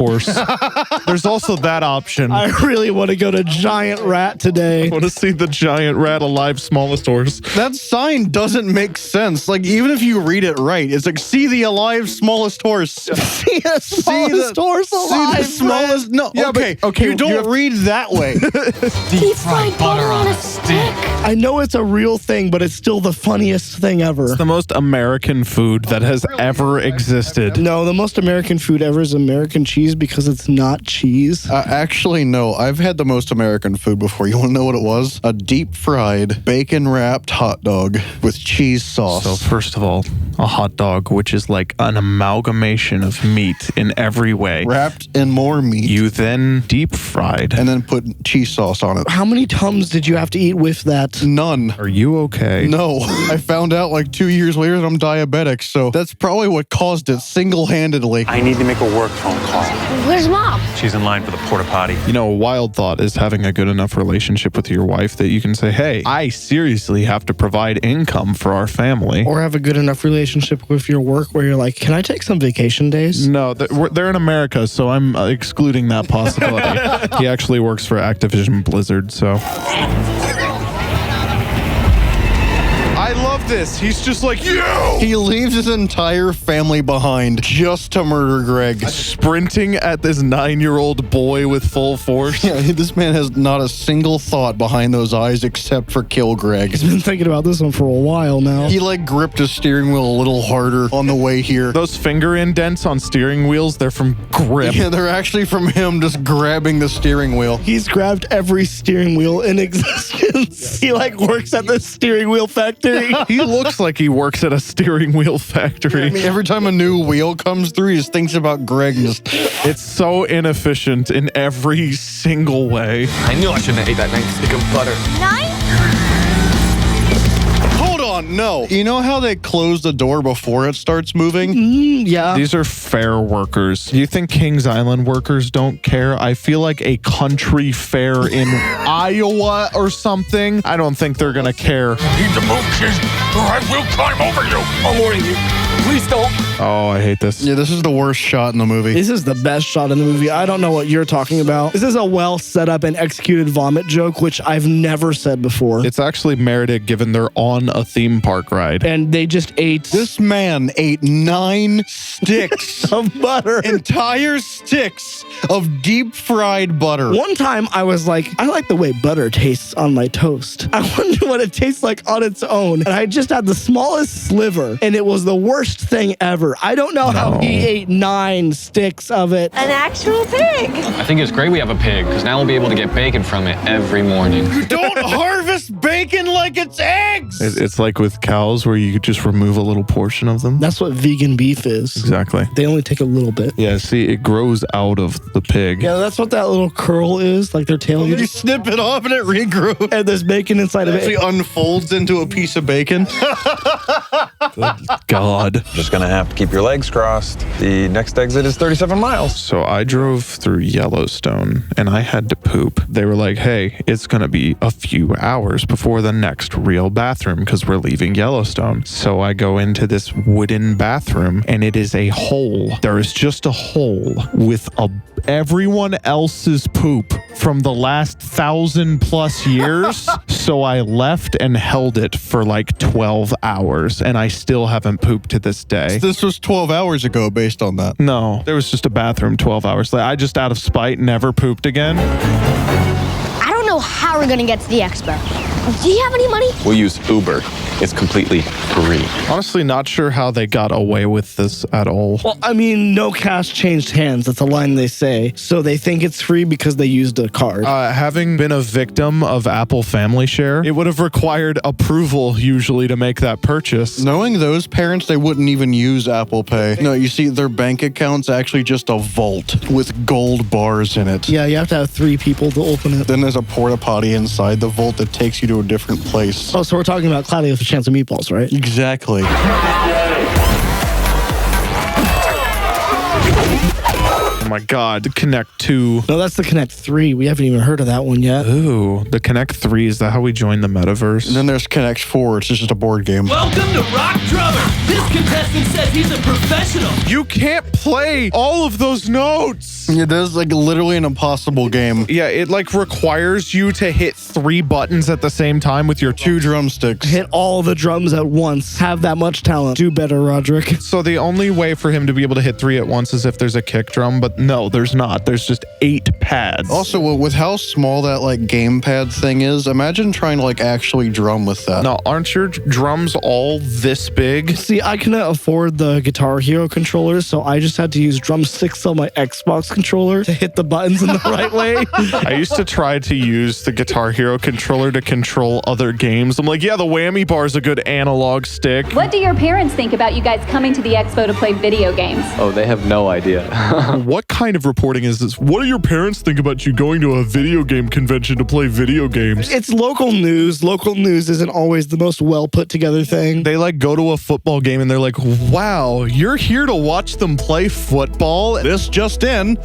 There's also that option. I really want to go to Giant Rat today. I want to see the giant rat, alive smallest horse. That sign doesn't make sense. Even if you read it right, it's see the alive smallest horse. See the smallest horse alive. See the smallest. No, yeah, okay. Okay, you don't read that way. Deep fried butter on a stick. I know it's a real thing, but it's still the funniest thing ever. It's the most American food that has ever existed. No, the most American food ever is American cheese because it's not cheese. Actually, no. I've had the most American food before. You want to know what it was? A deep fried, bacon wrapped hot dog with cheese sauce. So first of all, a hot dog, which is an amalgamation of meat in every way. Wrapped in more meat. You then deep fried. And then put cheese sauce on it. How many Tums did you have to eat with that? None. Are you okay? No. I found out 2 years later that I'm diabetic, so that's probably what caused it single-handedly. I need to make a work phone call. Where's Mom? She's in line for the porta potty. You know, a wild thought is having a good enough relationship with your wife that you can say, hey, I seriously have to provide income for our family. Or have a good enough relationship with your work where you're like, can I take some vacation days? No, they're in America, so I'm excluding that possibility. He actually works for Activision Blizzard, so... I love this. He's just you! He leaves his entire family behind just to murder Greg. Sprinting at this 9-year-old boy with full force. Yeah, this man has not a single thought behind those eyes except for kill Greg. He's been thinking about this one for a while now. He gripped his steering wheel a little harder on the way here. Those finger indents on steering wheels, they're from grip. Yeah, they're actually from him just grabbing the steering wheel. He's grabbed every steering wheel in existence. He works at the steering wheel factory. He looks like he works at a steering wheel factory. I mean, every time a new wheel comes through, he just thinks about Greg. It's so inefficient in every single way. I knew I shouldn't have ate that nice stick of butter. Hold on, no. You know how they close the door before it starts moving? Yeah. These are fair workers. Do you think Kings Island workers don't care? I feel like a country fair in Iowa or something, I don't think they're gonna care. Need to move, kid, or I will climb over you. I'm warning you. Please don't. Oh, I hate this. Yeah, this is the worst shot in the movie. This is the best shot in the movie. I don't know what you're talking about. This is a well set up and executed vomit joke, which I've never said before. It's actually merited given they're on a theme park ride. And they just ate... This man ate 9 sticks of butter. Entire sticks of deep fried butter. One time I was like, I like the way butter tastes on my toast. I wonder what it tastes like on its own. And I just had the smallest sliver, and it was the worst worst thing ever. I don't know how he ate 9 sticks of it. An actual pig. I think it's great we have a pig, because now we'll be able to get bacon from it every morning. You don't harvest bacon like it's eggs! It's like with cows where you could just remove a little portion of them. That's what vegan beef is. Exactly. They only take a little bit. Yeah, see, it grows out of the pig. Yeah, that's what that little curl is, like their tail. You snip it off and it regrows. And there's bacon inside of it. It actually unfolds into a piece of bacon. Good God. Just gonna have to keep your legs crossed. The next exit is 37 miles. So I drove through Yellowstone and I had to poop. They were like, hey, it's gonna be a few hours before the next real bathroom because we're leaving Yellowstone. So I go into this wooden bathroom and it is a hole. There is just a hole with everyone else's poop from the last 1,000+ years. So I left and held it for like 12 hours and I still haven't pooped to this day. This was 12 hours ago based on that. No, there was just a bathroom 12 hours later. I just out of spite never pooped again. I don't know how we're gonna get to the expo. Do you have any money? We'll use Uber. It's completely free. Honestly, not sure how they got away with this at all. Well, I mean, no cash changed hands. That's a line they say. So they think it's free because they used a card. Having been a victim of Apple Family Share, it would have required approval usually to make that purchase. Knowing those parents, they wouldn't even use Apple Pay. No, you see, their bank account's actually just a vault with gold bars in it. Yeah, you have to have 3 people to open it. Then there's a porta potty inside the vault that takes you to a different place. Oh, so we're talking about Cloudy with a Chance of Meatballs, right? Exactly. Oh my God, the Connect 2. No, that's the Connect 3. We haven't even heard of that one yet. Ooh, the Connect 3, is that how we join the metaverse? And then there's Connect 4, it's just a board game. Welcome to Rock Drummer. This contestant says he's a professional. You can't play all of those notes. Yeah, that's like literally an impossible game. Yeah, it like requires you to hit 3 buttons at the same time with your 2 drumsticks. Hit all the drums at once. Have that much talent. Do better, Rodrick. So the only way for him to be able to hit 3 at once is if there's a kick drum, but no, there's not. There's just 8 pads. Also, with how small that like gamepad thing is, imagine trying to like actually drum with that. No, aren't your drums all this big? See, I couldn't afford the Guitar Hero controllers, so I just had to use drumsticks on my Xbox controller to hit the buttons in the right way. I used to try to use the Guitar Hero controller to control other games. I'm like, yeah, the whammy bar is a good analog stick. What do your parents think about you guys coming to the expo to play video games? Oh, they have no idea. What kind of reporting is this? What do your parents think about you going to a video game convention to play video games? It's local news. Local news isn't always the most well put together thing. They like go to a football game and they're like, wow, you're here to watch them play football? This just in.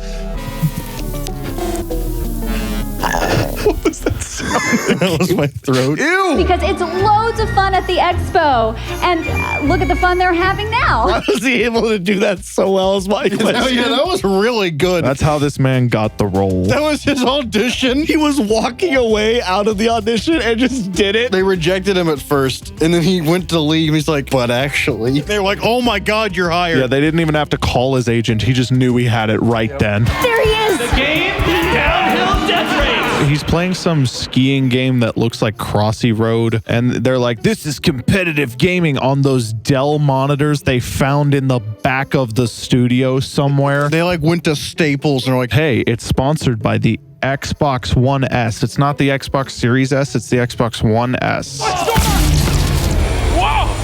What was that sound? That was my throat. Ew! Because it's loads of fun at the expo. And look at the fun they're having now. How was he able to do that so well is my question. Yeah, that was really good. That's how this man got the role. That was his audition. He was walking away out of the audition and just did it. They rejected him at first, and then he went to leave. He's like, but actually. They were like, oh my God, you're hired. Yeah, they didn't even have to call his agent. He just knew he had it right then. There he is. The game, downhill death race. He's playing some skiing game that looks like Crossy Road, and they're like, this is competitive gaming on those Dell monitors they found in the back of the studio somewhere. They like went to Staples and are like, hey, it's sponsored by the Xbox One S. It's not the Xbox Series S, it's the Xbox One S.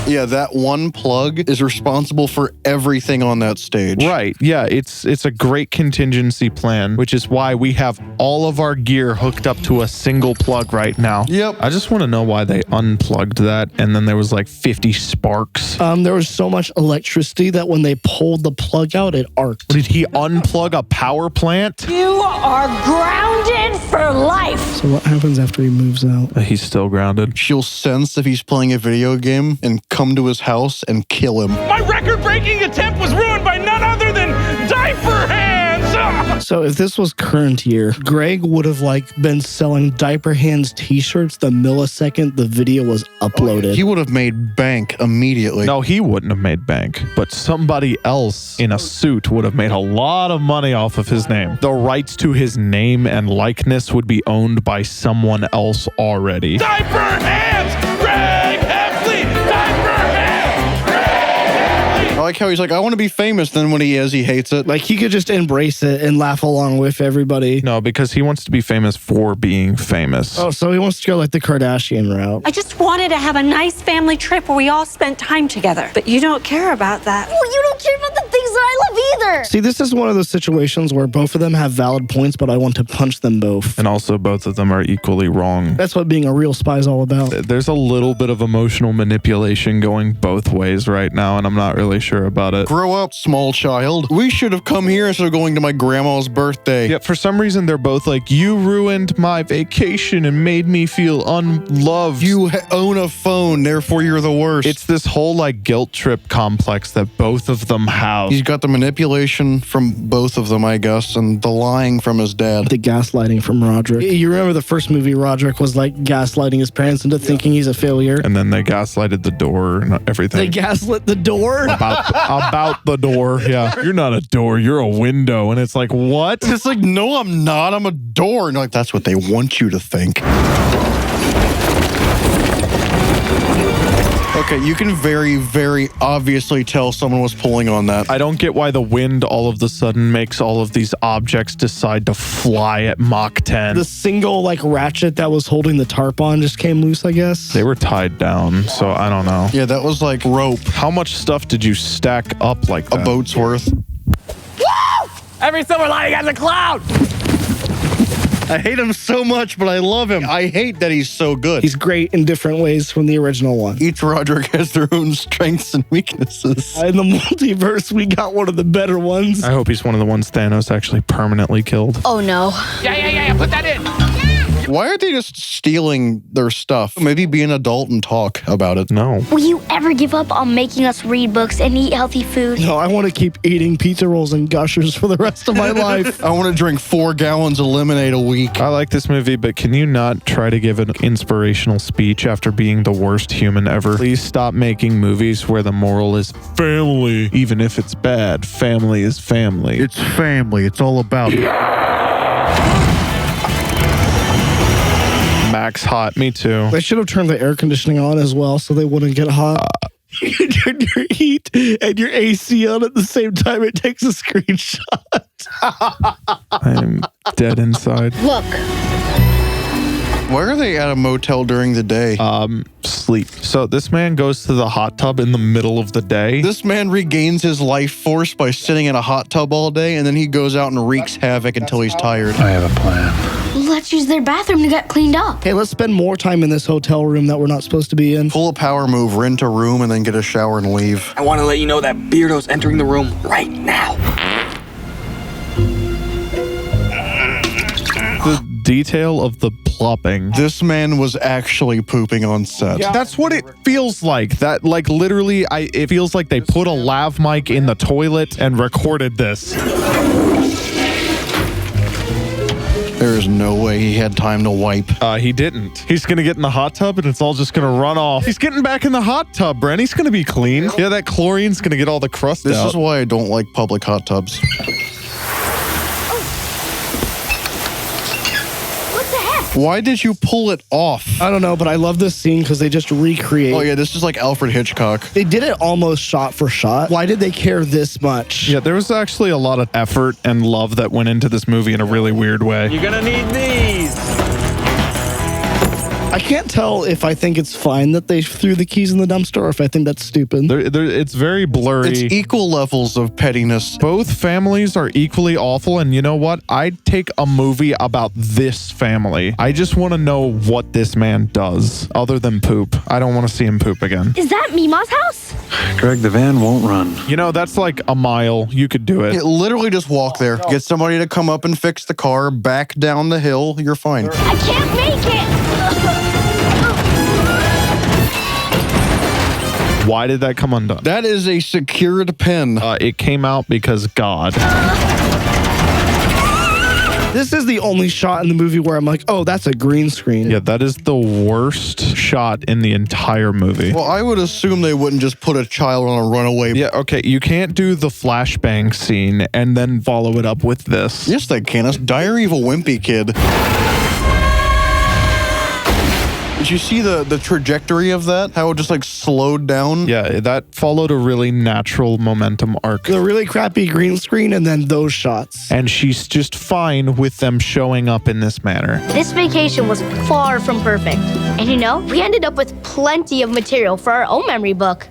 yeah, that one plug is responsible for everything on that stage. Right. Yeah, it's a great contingency plan, which is why we have all of our gear hooked up to a single plug right now. Yep. I just want to know why they unplugged that and then there was like 50 sparks. There was so much electricity that when they pulled the plug out, it arced. Did he unplug a power plant? You are grounded for life. So what happens after he moves out? He's still grounded. She'll sense if he's playing a video game and come to his house and kill him. My record-breaking attempt was ruined by none other than diaper hands. So if this was current year, Greg would have been selling diaper hands t-shirts the millisecond the video was uploaded. He would have made bank immediately. No, he wouldn't have made bank, but somebody else in a suit would have made a lot of money off of his name. The rights to his name and likeness would be owned by someone else already. Diaper hands! Greg Heffley! Diaper hands! Greg Heffley! like how he's like, I want to be famous. Then when he is, he hates it. Like, he could just embrace it and laugh along with everybody. No, because he wants to be famous for being famous. Oh, so he wants to go like the Kardashian route. I just wanted to have a nice family trip where we all spent time together. But you don't care about that. Well, you don't care about the things that I love either. See, this is one of those situations where both of them have valid points, but I want to punch them both. And also both of them are equally wrong. That's what being a real spy is all about. There's a little bit of emotional manipulation going both ways right now, and I'm not really sure about it. Grow up, small child. We should have come here instead of going to my grandma's birthday. Yeah, for some reason, they're both like, you ruined my vacation and made me feel unloved. You own a phone, therefore you're the worst. It's this whole like guilt trip complex that both of them have. He's got the manipulation from both of them, I guess, and the lying from his dad. The gaslighting from Rodrick. You remember the first movie, Rodrick was like gaslighting his parents into thinking he's a failure. And then they gaslighted the door and everything. They gaslit the door? About the door, yeah. You're not a door, you're a window. And it's like, what? It's like, no, I'm not. I'm a door. And like, that's what they want you to think. Okay, you can very, very obviously tell someone was pulling on that. I don't get why the wind all of the sudden makes all of these objects decide to fly at Mach 10. The single like ratchet that was holding the tarp on just came loose, I guess. They were tied down, so I don't know. Yeah, that was like rope. How much stuff did you stack up like that? A boat's worth. Woo! Every silver lining has a cloud! I hate him so much, but I love him. I hate that he's so good. He's great in different ways from the original one. Each Rodrick has their own strengths and weaknesses. In the multiverse, we got one of the better ones. I hope he's one of the ones Thanos actually permanently killed. Oh, no. Yeah, put that in. Why aren't they just stealing their stuff? Maybe be an adult and talk about it. No. Will you ever give up on making us read books and eat healthy food? No, I want to keep eating pizza rolls and gushers for the rest of my life. I want to drink 4 gallons of lemonade a week. I like this movie, but can you not try to give an inspirational speech after being the worst human ever? Please stop making movies where the moral is family. Even if it's bad, family is family. It's family. It's all about it. Max hot. Me too. They should have turned the air conditioning on as well so they wouldn't get hot. You turn your heat and your AC on at the same time. It takes a screenshot. I'm dead inside. Look. Why are they at a motel during the day? Sleep. So this man goes to the hot tub in the middle of the day. This man regains his life force by sitting in a hot tub all day, and then he goes out and wreaks havoc until he's tired. I have a plan. Let's use their bathroom to get cleaned up. Hey, let's spend more time in this hotel room that we're not supposed to be in. Pull a power move, rent a room, and then get a shower and leave. I want to let you know that Beardo's entering the room right now. The detail of the plopping. This man was actually pooping on set. Yeah. That's what it feels like. That, like, literally, it feels like they put a lav mic in the toilet and recorded this. There is no way he had time to wipe. He didn't. He's going to get in the hot tub and it's all just going to run off. He's getting back in the hot tub, Bren. He's going to be clean. Yeah, that chlorine's going to get all the crust out. This is why I don't like public hot tubs. Why did you pull it off? I don't know, but I love this scene because they just recreate. Oh, yeah, this is like Alfred Hitchcock. They did it almost shot for shot. Why did they care this much? Yeah, there was actually a lot of effort and love that went into this movie in a really weird way. You're gonna need these. I can't tell if I think it's fine that they threw the keys in the dumpster or if I think that's stupid. It's very blurry. It's equal levels of pettiness. Both families are equally awful, and you know what? I'd take a movie about this family. I just want to know what this man does other than poop. I don't want to see him poop again. Is that Mima's house? Greg, the van won't run. You know, that's like a mile. You could do it. Literally just walk there. Get somebody to come up and fix the car. Back down the hill. You're fine. I can't make it. Why did that come undone? That is a secured pin. It came out because God. This is the only shot in the movie where I'm like, oh, that's a green screen. Yeah, that is the worst shot in the entire movie. Well, I would assume they wouldn't just put a child on a runaway. Yeah, okay, you can't do the flashbang scene and then follow it up with this. Yes, they can. It's Diary of a Wimpy Kid. Did you see the trajectory of that? How it just like slowed down? Yeah, that followed a really natural momentum arc. The really crappy green screen and then those shots. And she's just fine with them showing up in this manner. This vacation was far from perfect. And you know, we ended up with plenty of material for our own memory book.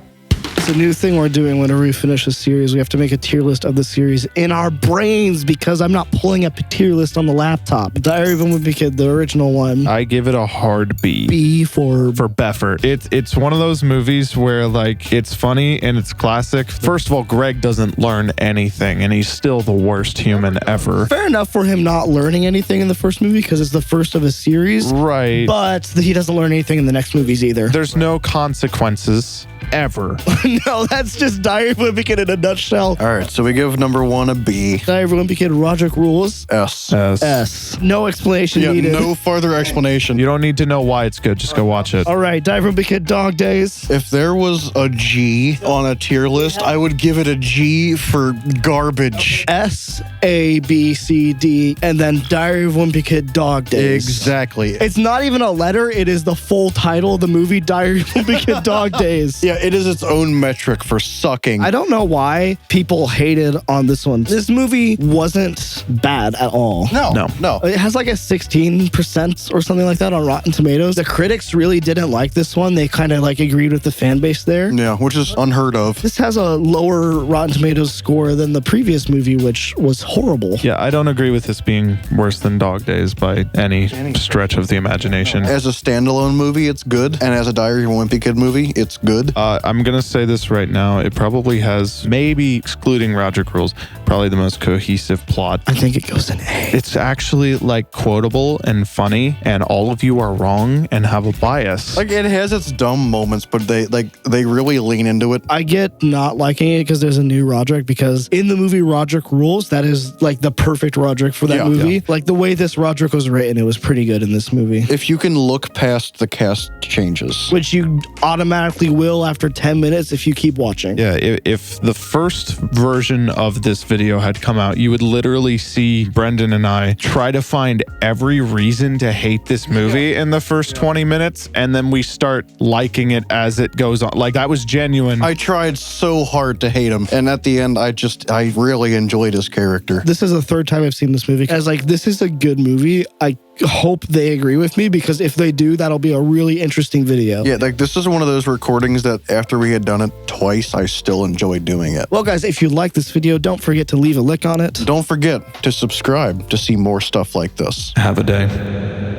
It's a new thing we're doing whenever we finish a series. We have to make a tier list of the series in our brains because I'm not pulling up a tier list on the laptop. Diary of a Wimpy Kid, the original one. I give it a hard B. B for Beffert. It's one of those movies where like it's funny and it's classic. First of all, Greg doesn't learn anything and he's still the worst human ever. Fair enough for him not learning anything in the first movie because it's the first of a series. Right. But he doesn't learn anything in the next movies either. There's no consequences. Ever. No, that's just Diary of a Wimpy Kid in a nutshell. All right, so we give number 1 a B. Diary of a Wimpy Kid, Rodrick Rules. S. No explanation needed. No further explanation. You don't need to know why it's good. Just go watch it. All right, Diary of a Wimpy Kid, Dog Days. If there was a G on a tier list, I would give it a G for garbage. S, A, B, C, D, and then Diary of a Wimpy Kid, Dog Days. Exactly. It's not even a letter. It is the full title of the movie, Diary of a Wimpy Kid, Dog Days. Yeah, it is its own metric for sucking. I don't know why people hated on this one. This movie wasn't bad at all. No. It has like a 16% or something like that on Rotten Tomatoes. The critics really didn't like this one. They kind of like agreed with the fan base there. Yeah, which is unheard of. This has a lower Rotten Tomatoes score than the previous movie, which was horrible. Yeah, I don't agree with this being worse than Dog Days by any stretch of the imagination. As a standalone movie, it's good. And as a Diary of a Wimpy Kid movie, it's good. I'm going to say this right now. It probably has, maybe excluding Rodrick Rules, probably the most cohesive plot. I think it goes in A. It's actually like quotable and funny, and all of you are wrong and have a bias. Like it has its dumb moments, but they really lean into it. I get not liking it because there's a new Rodrick, because in the movie Rodrick Rules, that is like the perfect Rodrick for that movie. Yeah. Like the way this Rodrick was written, it was pretty good in this movie. If you can look past the cast changes. Which you automatically will after 10 minutes if you keep watching. Yeah, if the first version of this video had come out, you would literally see Brendan and I try to find every reason to hate this movie in the first 20 minutes, and then we start liking it as it goes on. Like, that was genuine. I tried so hard to hate him, and at the end, I really enjoyed his character. This is the third time I've seen this movie. I was like, this is a good movie. I hope they agree with me, because if they do, that'll be a really interesting video. Yeah, like this is one of those recordings that after we had done it twice, I still enjoyed doing it. Well, guys, if you like this video, don't forget to leave a like on it. Don't forget to subscribe to see more stuff like this. Have a day.